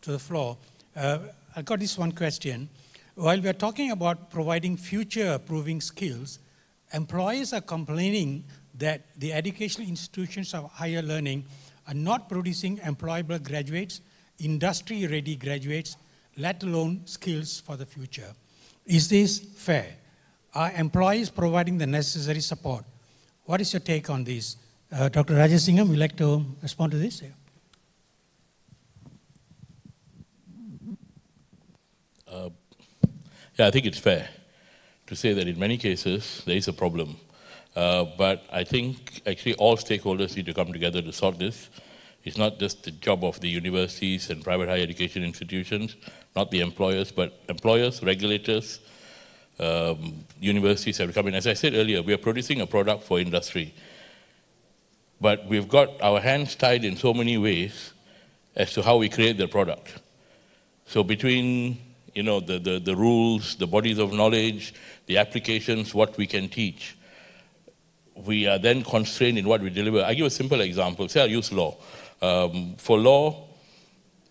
[SPEAKER 1] to the floor, I got this one question. While we are talking about providing future-proofing skills, employers are complaining that the educational institutions of higher learning are not producing employable graduates, industry-ready graduates, let alone skills for the future. Is this fair? Are employees providing the necessary support? What is your take on this? Dr. Rajasingham, would you like to respond to this?
[SPEAKER 2] Yeah, I think it's fair to say that in many cases there is a problem. But I think actually all stakeholders need to come together to sort this. It's not just the job of the universities and private higher education institutions, not the employers, but employers, regulators, universities have to come in. As I said earlier, we are producing a product for industry. But we've got our hands tied in so many ways as to how we create the product. So between the rules, the bodies of knowledge, the applications, what we can teach, we are then constrained in what we deliver. I'll give a simple example. Say I'll use law. For law,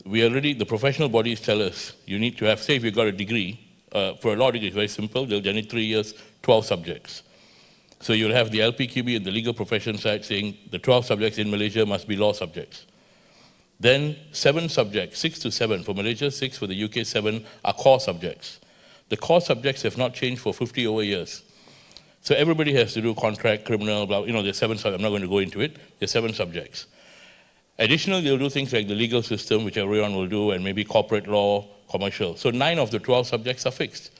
[SPEAKER 2] the professional bodies tell us you need to have, say if you've got a degree, for a law degree, it's very simple, they'll generate 3 years, 12 subjects. So you'll have the LPQB and the legal profession side saying the 12 subjects in Malaysia must be law subjects. Then 7 subjects, 6 to 7, for Malaysia 6, for the UK 7, are core subjects. The core subjects have not changed for 50 over years. So everybody has to do contract, criminal, blah, there's 7 subjects, I'm not going to go into it, there's 7 subjects. Additionally, they'll do things like the legal system, which everyone will do, and maybe corporate law, commercial. So 9 of the 12 subjects are fixed.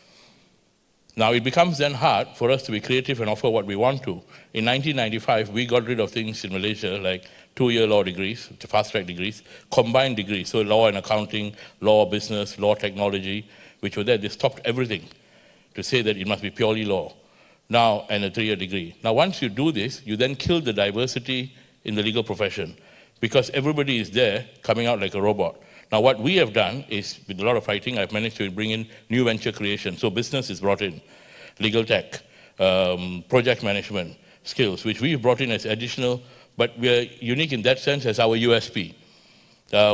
[SPEAKER 2] Now it becomes then hard for us to be creative and offer what we want to. In 1995, we got rid of things in Malaysia like 2-year law degrees, fast-track degrees, combined degrees, so law and accounting, law business, law technology, which were there. They stopped everything to say that it must be purely law. Now, and a 3-year degree. Now, once you do this, you then kill the diversity in the legal profession because everybody is there coming out like a robot. Now, what we have done is, with a lot of fighting, I've managed to bring in new venture creation. So business is brought in, legal tech, project management skills, which we've brought in as additional, but we're unique in that sense as our USP.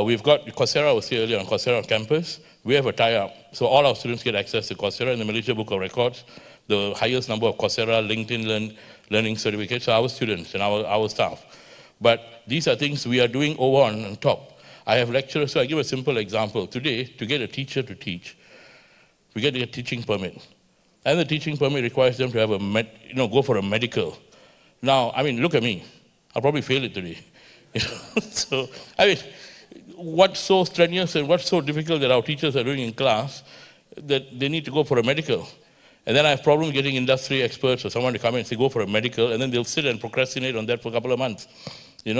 [SPEAKER 2] We've got Coursera, I was here earlier on Coursera campus. We have a tie-up. So all our students get access to Coursera in the Malaysia Book of Records. The highest number of Coursera, LinkedIn learning certificates are our students and our staff. But these are things we are doing over on top. I have lecturers, so I give a simple example. Today, to get a teacher to teach, we get a teaching permit. And the teaching permit requires them to have go for a medical. Now, look at me. I'll probably fail it today. So, what's so strenuous and what's so difficult that our teachers are doing in class that they need to go for a medical? And then I have problems getting industry experts or someone to come in and say, go for a medical, and then they'll sit and procrastinate on that for a couple of months.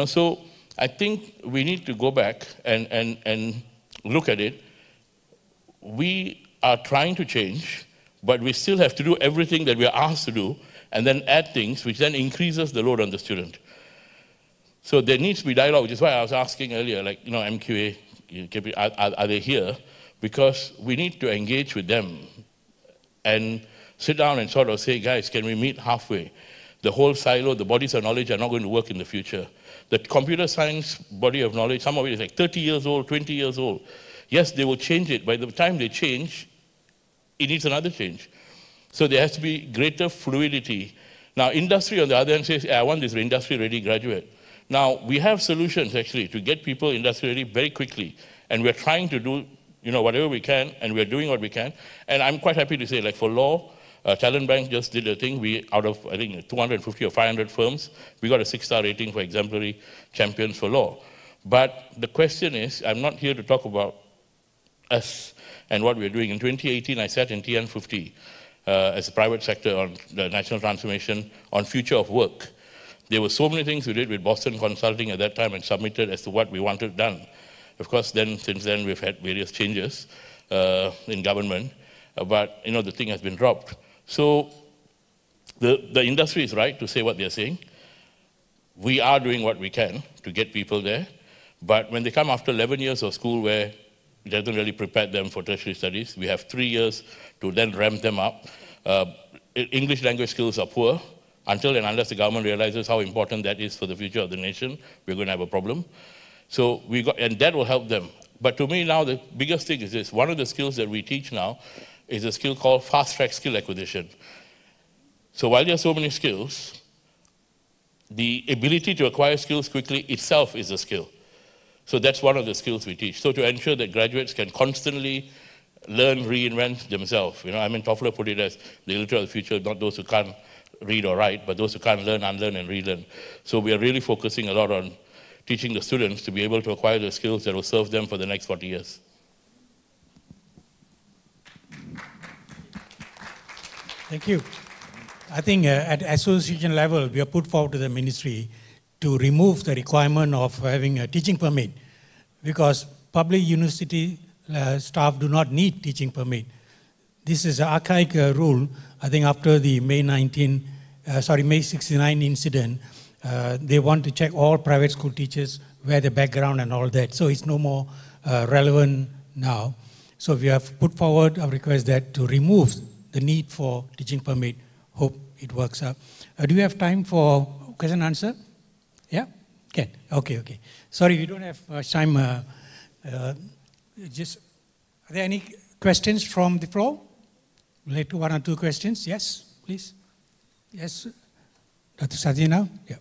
[SPEAKER 2] So I think we need to go back and look at it. We are trying to change, but we still have to do everything that we are asked to do, and then add things, which then increases the load on the student. So there needs to be dialogue, which is why I was asking earlier, MQA, are they here? Because we need to engage with them and sit down and sort of say, guys, can we meet halfway? The whole silo, the bodies of knowledge are not going to work in the future. The computer science body of knowledge, some of it is like 30 years old, 20 years old. Yes, they will change it. By the time they change, it needs another change. So there has to be greater fluidity. Now, industry on the other hand says, I want this industry-ready graduate. Now, we have solutions actually to get people industry-ready very quickly. And we're trying to do, whatever we can, and we're doing what we can. And I'm quite happy to say, like for law, Talent Bank just did a thing. We, out of, I think, 250 or 500 firms, we got a 6-star rating for exemplary champions for law. But the question is, I'm not here to talk about us and what we're doing. In 2018, I sat in TN50 as a private sector on the national transformation on future of work. There were so many things we did with Boston Consulting at that time and submitted as to what we wanted done. Of course, since then, we've had various changes in government, but the thing has been dropped. So the industry is right to say what they're saying. We are doing what we can to get people there, but when they come after 11 years of school where it doesn't really prepare them for tertiary studies, we have 3 years to then ramp them up. English language skills are poor. Until and unless the government realizes how important that is for the future of the nation, we're going to have a problem. So and that will help them. But to me now, the biggest thing is this. One of the skills that we teach now is a skill called fast-track skill acquisition. So while there are so many skills, the ability to acquire skills quickly itself is a skill. So that's one of the skills we teach. So to ensure that graduates can constantly learn, reinvent themselves. Toffler put it as the illiterate of the future, not those who can't read or write, but those who can't learn, unlearn, and relearn. So we are really focusing a lot on teaching the students to be able to acquire the skills that will serve them for the next 40 years.
[SPEAKER 1] Thank you. I think at association level, we have put forward to the ministry to remove the requirement of having a teaching permit, because public university staff do not need teaching permit. This is an archaic rule. I think after the May 69 incident, they want to check all private school teachers, where the background and all that. So it's no more relevant now. So we have put forward a request that to remove the need for teaching permit. Hope it works out. Do you have time for question and answer? Yeah? Can. Okay. Sorry, we don't have much time. Are there any questions from the floor? Relate to 1 or 2 questions? Yes, please. Yes, Dr. Sajina? Yeah.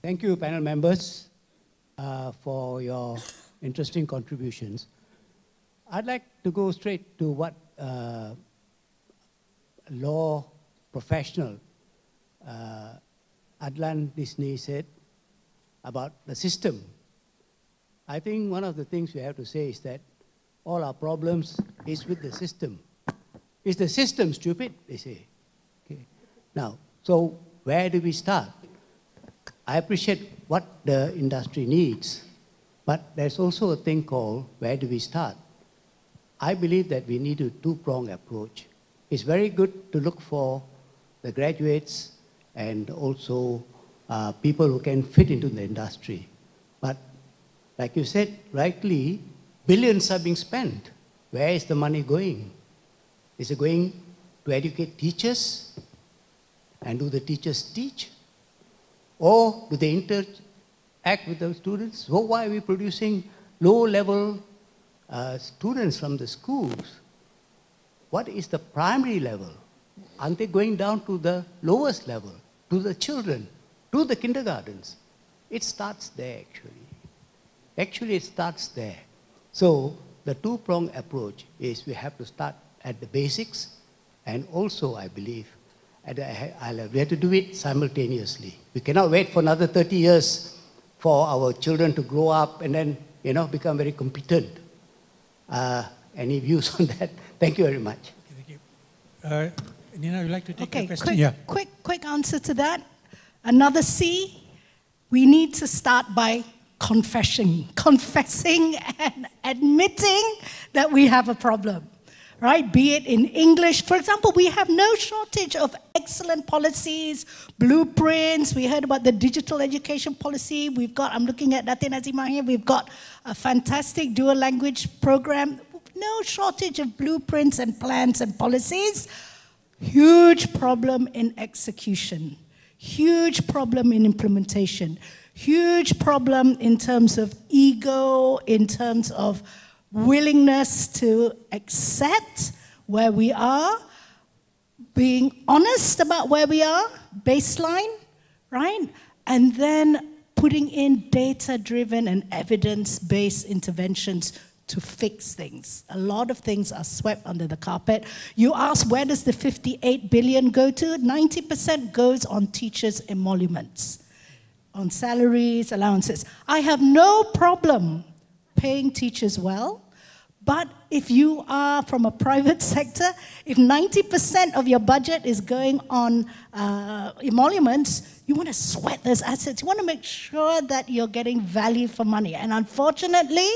[SPEAKER 8] Thank you, panel members, for your interesting contributions. I'd like to go straight to what law professional Adlan Disney said about the system. I think one of the things we have to say is that all our problems is with the system. Is the system stupid? They say. Okay. Now, so where do we start? I appreciate what the industry needs, but there's also a thing called where do we start? I believe that we need a two-pronged approach. It's very good to look for the graduates and also people who can fit into the industry. But like you said, rightly, billions are being spent. Where is the money going? Is it going to educate teachers? And do the teachers teach? Or do they interact with the students? So why are we producing low-level students from the schools? What is the primary level? Aren't they going down to the lowest level, to the children, to the kindergartens? It starts there, actually. Actually, it starts there. So the two-pronged approach is we have to start at the basics, and also, I believe, we have to do it simultaneously. We cannot wait for another 30 years for our children to grow up and then, become very competent. Any views on that? Thank you very much.
[SPEAKER 1] Thank you. Nina, would you like to take the question?
[SPEAKER 5] Quick answer to that. Another C, we need to start by confessing and admitting that we have a problem, right? Be it in English. For example, we have no shortage of excellent policies, blueprints. We heard about the digital education policy. I'm looking at Datin Azimah here. We've got a fantastic dual language program. No shortage of blueprints and plans and policies. Huge problem in execution. Huge problem in implementation. Huge problem in terms of ego, in terms of willingness to accept where we are, being honest about where we are, baseline, right? And then putting in data-driven and evidence-based interventions to fix things. A lot of things are swept under the carpet. You ask, where does the 58 billion go to? 90% goes on teachers' emoluments, on salaries, allowances. I have no problem paying teachers well, but if you are from a private sector, if 90% of your budget is going on emoluments, you want to sweat those assets. You want to make sure that you're getting value for money. And unfortunately,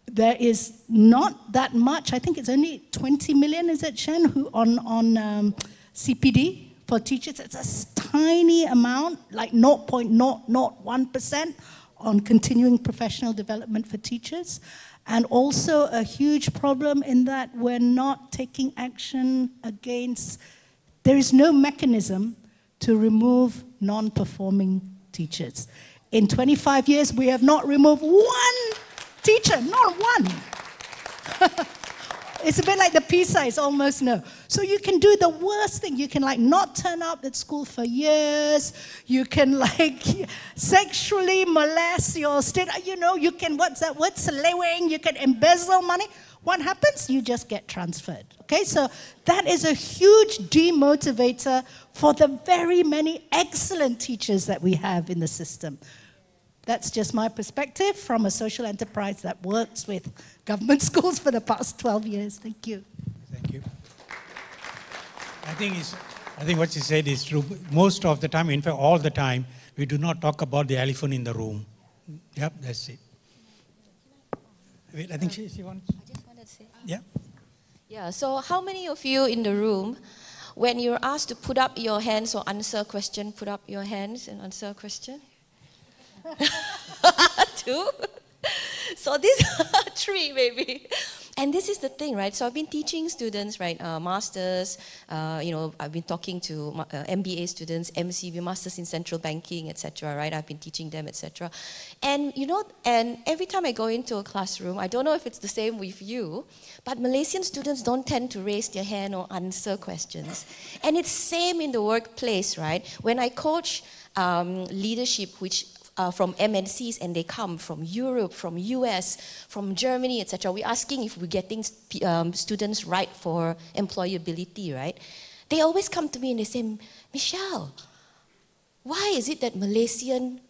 [SPEAKER 5] there is not that much. I think it's only 20 million, is it, Shen, on CPD for teachers. It's a tiny amount, like 0.001% on continuing professional development for teachers. And also a huge problem in that we're not taking action against, there is no mechanism to remove non-performing teachers. In 25 years, we have not removed one teacher, not one. It's a bit like the PISA, it's almost no. So you can do the worst thing. You can like not turn up at school for years. You can like sexually molest your student. You know, you can, what's that word, slewing. You can embezzle money. What happens? You just get transferred. Okay, so that is a huge demotivator for the very many excellent teachers that we have in the system. That's just my perspective from a social enterprise that works with government schools for the past 12 years. Thank you.
[SPEAKER 1] Thank you. I think what she said is true. Most of the time, in fact, all the time, we do not talk about the elephant in the room. Yep, that's it. Wait, I think she wants.
[SPEAKER 4] I just wanted to say.
[SPEAKER 1] Yeah.
[SPEAKER 4] Yeah, so how many of you in the room, when you're asked to put up your hands or answer a question, put up your hands and answer a question? 2. So these are 3 maybe. And this is the thing, right? So I've been teaching students, right, masters, I've been talking to MBA students, MCB, masters in central banking, etc., right? I've been teaching them, etc. And, and every time I go into a classroom, I don't know if it's the same with you, but Malaysian students don't tend to raise their hand or answer questions. And it's same in the workplace, right? When I coach leadership, which from MNCs, and they come from Europe, from US, from Germany, etc. We're asking if we're getting students right for employability, right? They always come to me and they say, Michelle, why is it that Malaysian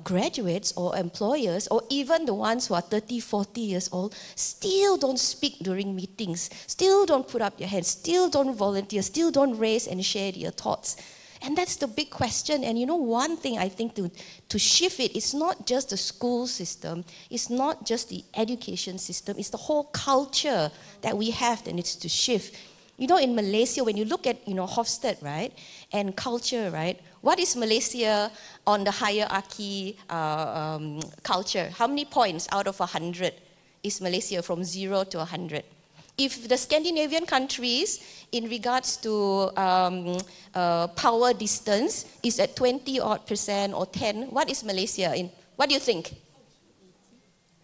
[SPEAKER 4] graduates or employers, or even the ones who are 30, 40 years old, still don't speak during meetings, still don't put up your hands, still don't volunteer, still don't raise and share their thoughts? And that's the big question. And one thing I think to shift it's not just the school system, it's not just the education system, it's the whole culture that we have that needs to shift. In Malaysia, when you look at, Hofstede, right, and culture, right, what is Malaysia on the hierarchy culture? How many points out of 100 is Malaysia from 0 to 100? If the Scandinavian countries, in regards to power distance, is at 20% or 10, what is Malaysia in? What do you think?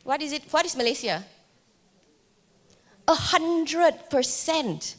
[SPEAKER 4] What is it? What is Malaysia? 100%.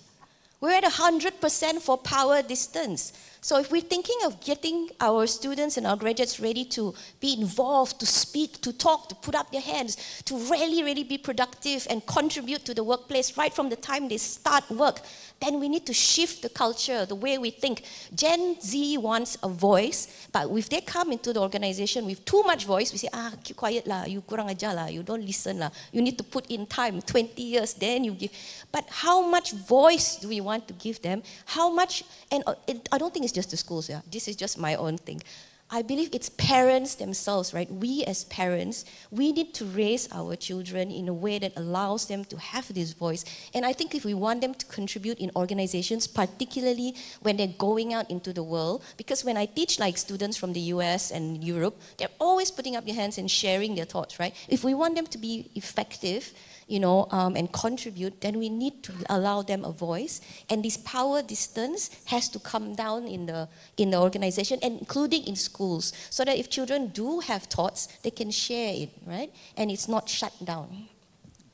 [SPEAKER 4] We're at 100% for power distance. So if we're thinking of getting our students and our graduates ready to be involved, to speak, to talk, to put up their hands, to really, really be productive and contribute to the workplace right from the time they start work, then we need to shift the culture, the way we think. Gen Z wants a voice, but if they come into the organization with too much voice, we say, keep quiet lah, you kurang ajar lah, you don't listen lah. You need to put in time, 20 years, then you give. But how much voice do we want to give them? How much, and I don't think it's just the schools, yeah. This is just my own thing. I believe it's parents themselves, right? We as parents, we need to raise our children in a way that allows them to have this voice. And I think if we want them to contribute in organizations, particularly when they're going out into the world, because when I teach like students from the US and Europe, they're always putting up their hands and sharing their thoughts, right? If we want them to be effective, and contribute, then we need to allow them a voice. And this power distance has to come down in the organization, and including in schools, so that if children do have thoughts, they can share it, right? And it's not shut down.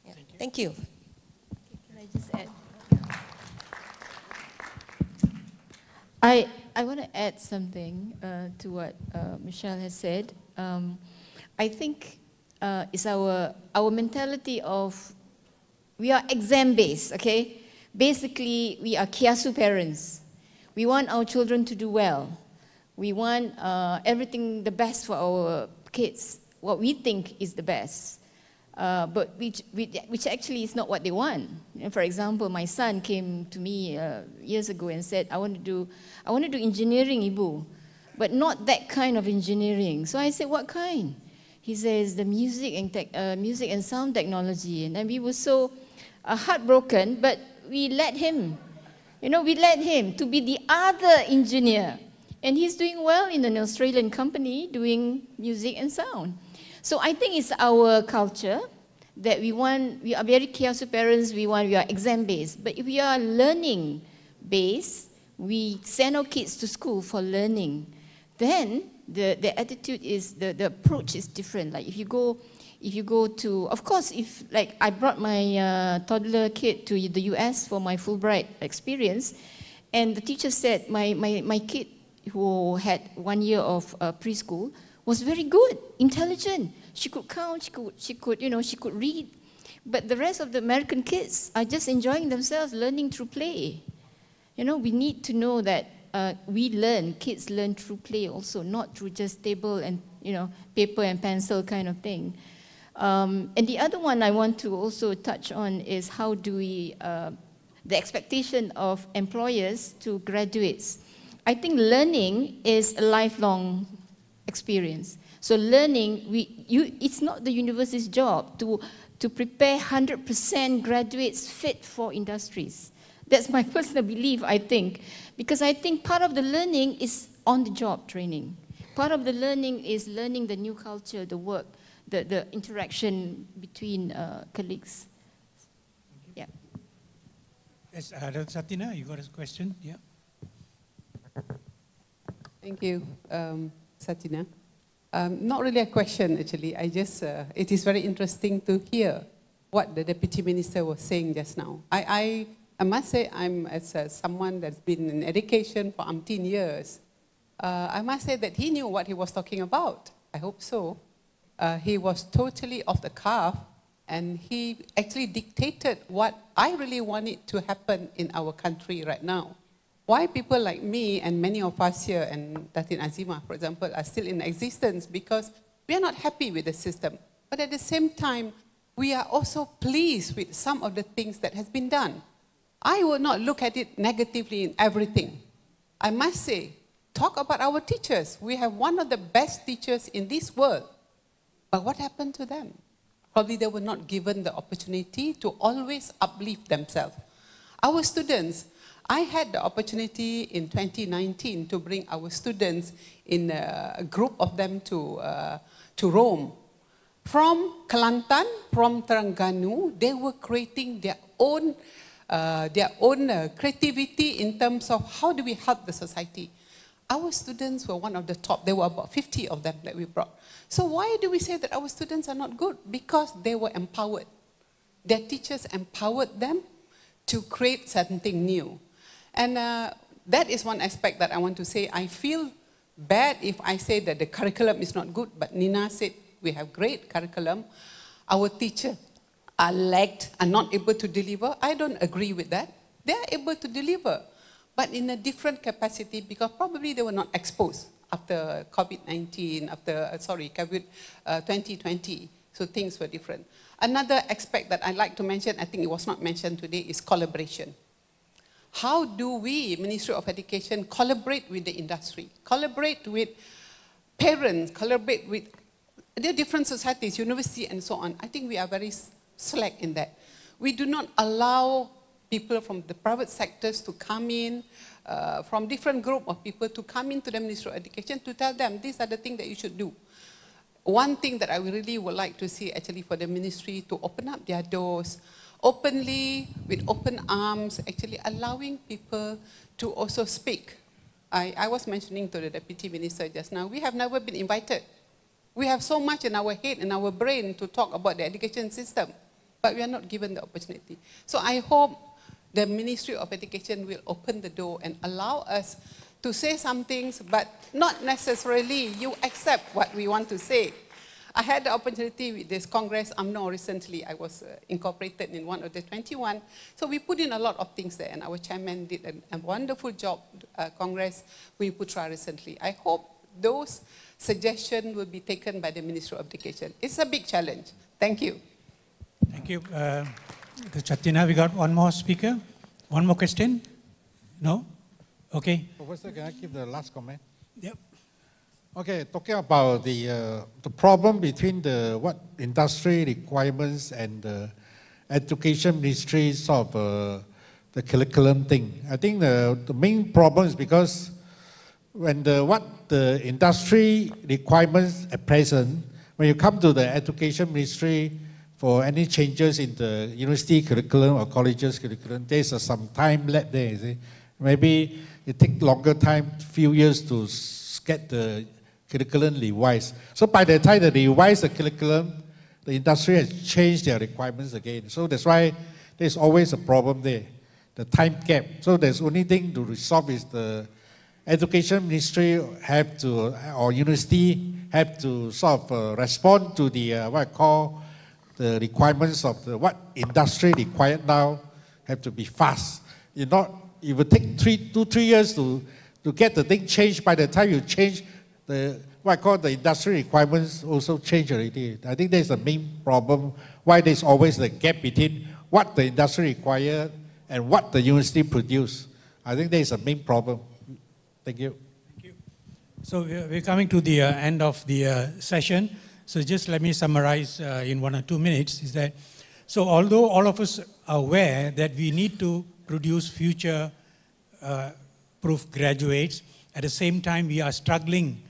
[SPEAKER 4] Yeah. Thank you.
[SPEAKER 6] Can I just add? I want to add something to what Michelle has said. I think it's our mentality of, we are exam-based, okay? Basically, we are kiasu parents. We want our children to do well. We want everything the best for our kids, what we think is the best. But which actually is not what they want. For example, my son came to me years ago and said, I want to do engineering, Ibu, but not that kind of engineering. So I said, what kind? He says, the music and sound technology. And then we were so heartbroken, but we let him, we let him to be the other engineer. And he's doing well in an Australian company doing music and sound. So I think it's our culture that we are very kiasu parents, we are exam-based. But if we are learning-based, we send our kids to school for learning, then the attitude is, the approach is different. Like if you go to, of course, if like I brought my toddler kid to the US for my Fulbright experience, and the teacher said my kid who had 1 year of preschool was very good, intelligent. She could count, she could read. But the rest of the American kids are just enjoying themselves, learning through play. We need to know that kids learn through play also, not through just table and, paper and pencil kind of thing. And the other one I want to also touch on is how do we, the expectation of employers to graduates. I think learning is a lifelong experience. So learning, it's not the university's job to prepare 100% graduates fit for industries. That's my personal belief, I think. Because I think part of the learning is on-the-job training. Part of the learning is learning the new culture, the work, the interaction between colleagues. Yeah.
[SPEAKER 1] Yes, Satina, you got a question? Yeah.
[SPEAKER 9] Thank you, Satina. Not really a question, actually. It is very interesting to hear what the Deputy Minister was saying just now. I must say, as someone that's been in education for umpteen years, I must say that he knew what he was talking about. I hope so. He was totally off the cuff, and he actually dictated what I really wanted to happen in our country right now. Why people like me and many of us here, and Datin Azimah, for example, are still in existence, because we are not happy with the system. But at the same time, we are also pleased with some of the things that has been done. I will not look at it negatively in everything. I must say, talk about our teachers. We have one of the best teachers in this world. But what happened to them? Probably they were not given the opportunity to always uplift themselves. Our students, I had the opportunity in 2019 to bring our students in a group of them to Rome. From Kelantan, from Terengganu, they were creating their own creativity in terms of how do we help the society. Our students were one of the top. There were about 50 of them that we brought. So why do we say that our students are not good? Because they were empowered. Their teachers empowered them to create something new. And that is one aspect that I want to say. I feel bad if I say that the curriculum is not good, but Nina said we have great curriculum. Our teachers are lagged, are not able to deliver. I don't agree with that. They are able to deliver, but in a different capacity, because probably they were not exposed after COVID-19, COVID 2020. So things were different. Another aspect that I'd like to mention, I think it was not mentioned today, is collaboration. How do we, Ministry of Education, collaborate with the industry, collaborate with parents, collaborate with the different societies, university and so on? I think we are very slack in that. We do not allow people from the private sectors to come in, from different group of people to come into the Ministry of Education to tell them, these are the things that you should do. One thing that I really would like to see actually for the ministry to open up their doors, openly, with open arms, actually allowing people to also speak. I was mentioning to the Deputy Minister just now, we have never been invited. We have so much in our head and our brain to talk about the education system, but we are not given the opportunity. So I hope the Ministry of Education will open the door and allow us to say some things, but not necessarily you accept what we want to say. I had the opportunity with this Congress UMNO recently. I was incorporated in one of the 21. So we put in a lot of things there, and our chairman did a wonderful job, Congress Putra recently. I hope those suggestions will be taken by the Ministry of Education. It's a big challenge. Thank you.
[SPEAKER 1] Thank you. Chatina, we got one more speaker. One more question? No? Okay.
[SPEAKER 7] Professor, can I give the last comment?
[SPEAKER 1] Yep.
[SPEAKER 7] Okay, talking about the problem between the industry requirements and the education ministry sort of the curriculum thing. I think the main problem is because when the industry requirements at present, when you come to the education ministry for any changes in the university curriculum or colleges curriculum, there's some time left there, you see. Maybe it takes longer time, few years to get the curriculum revised. So by the time they revise the curriculum, the industry has changed their requirements again. So that's why there's always a problem there, the time gap. So there's only thing to resolve is the education ministry have to, or university have to sort of respond to the, what I call the requirements of what industry required now have to be fast. It will take 2-3 years to get the thing changed. By the time you change what I call the industry requirements also change already. I think that's the main problem, why there's always the gap between what the industry requires and what the university produce. I think that's the main problem. Thank you.
[SPEAKER 1] Thank you. So we're coming to the end of the session. So just let me summarize in 1 or 2 minutes is that, so although all of us are aware that we need to produce future proof graduates, at the same time we are struggling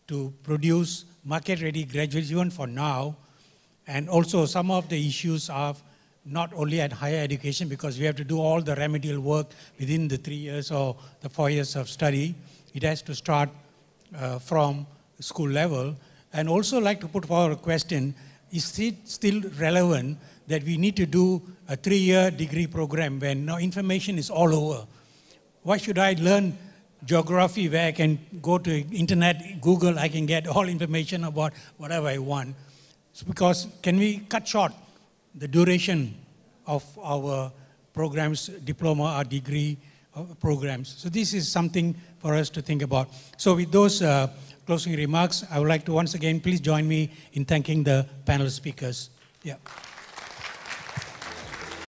[SPEAKER 1] to produce market-ready graduates even for now. And also some of the issues are not only at higher education because we have to do all the remedial work within the 3 years or the 4 years of study. It has to start from school level. And also like to put forward a question, is it still relevant that we need to do a 3-year degree program when now information is all over? Why should I learn geography where I can go to internet, Google, I can get all information about whatever I want? It's because can we cut short the duration of our programs, diploma or degree programs? So this is something for us to think about. So with those closing remarks, I would like to once again, please join me in thanking the panel speakers. Yeah.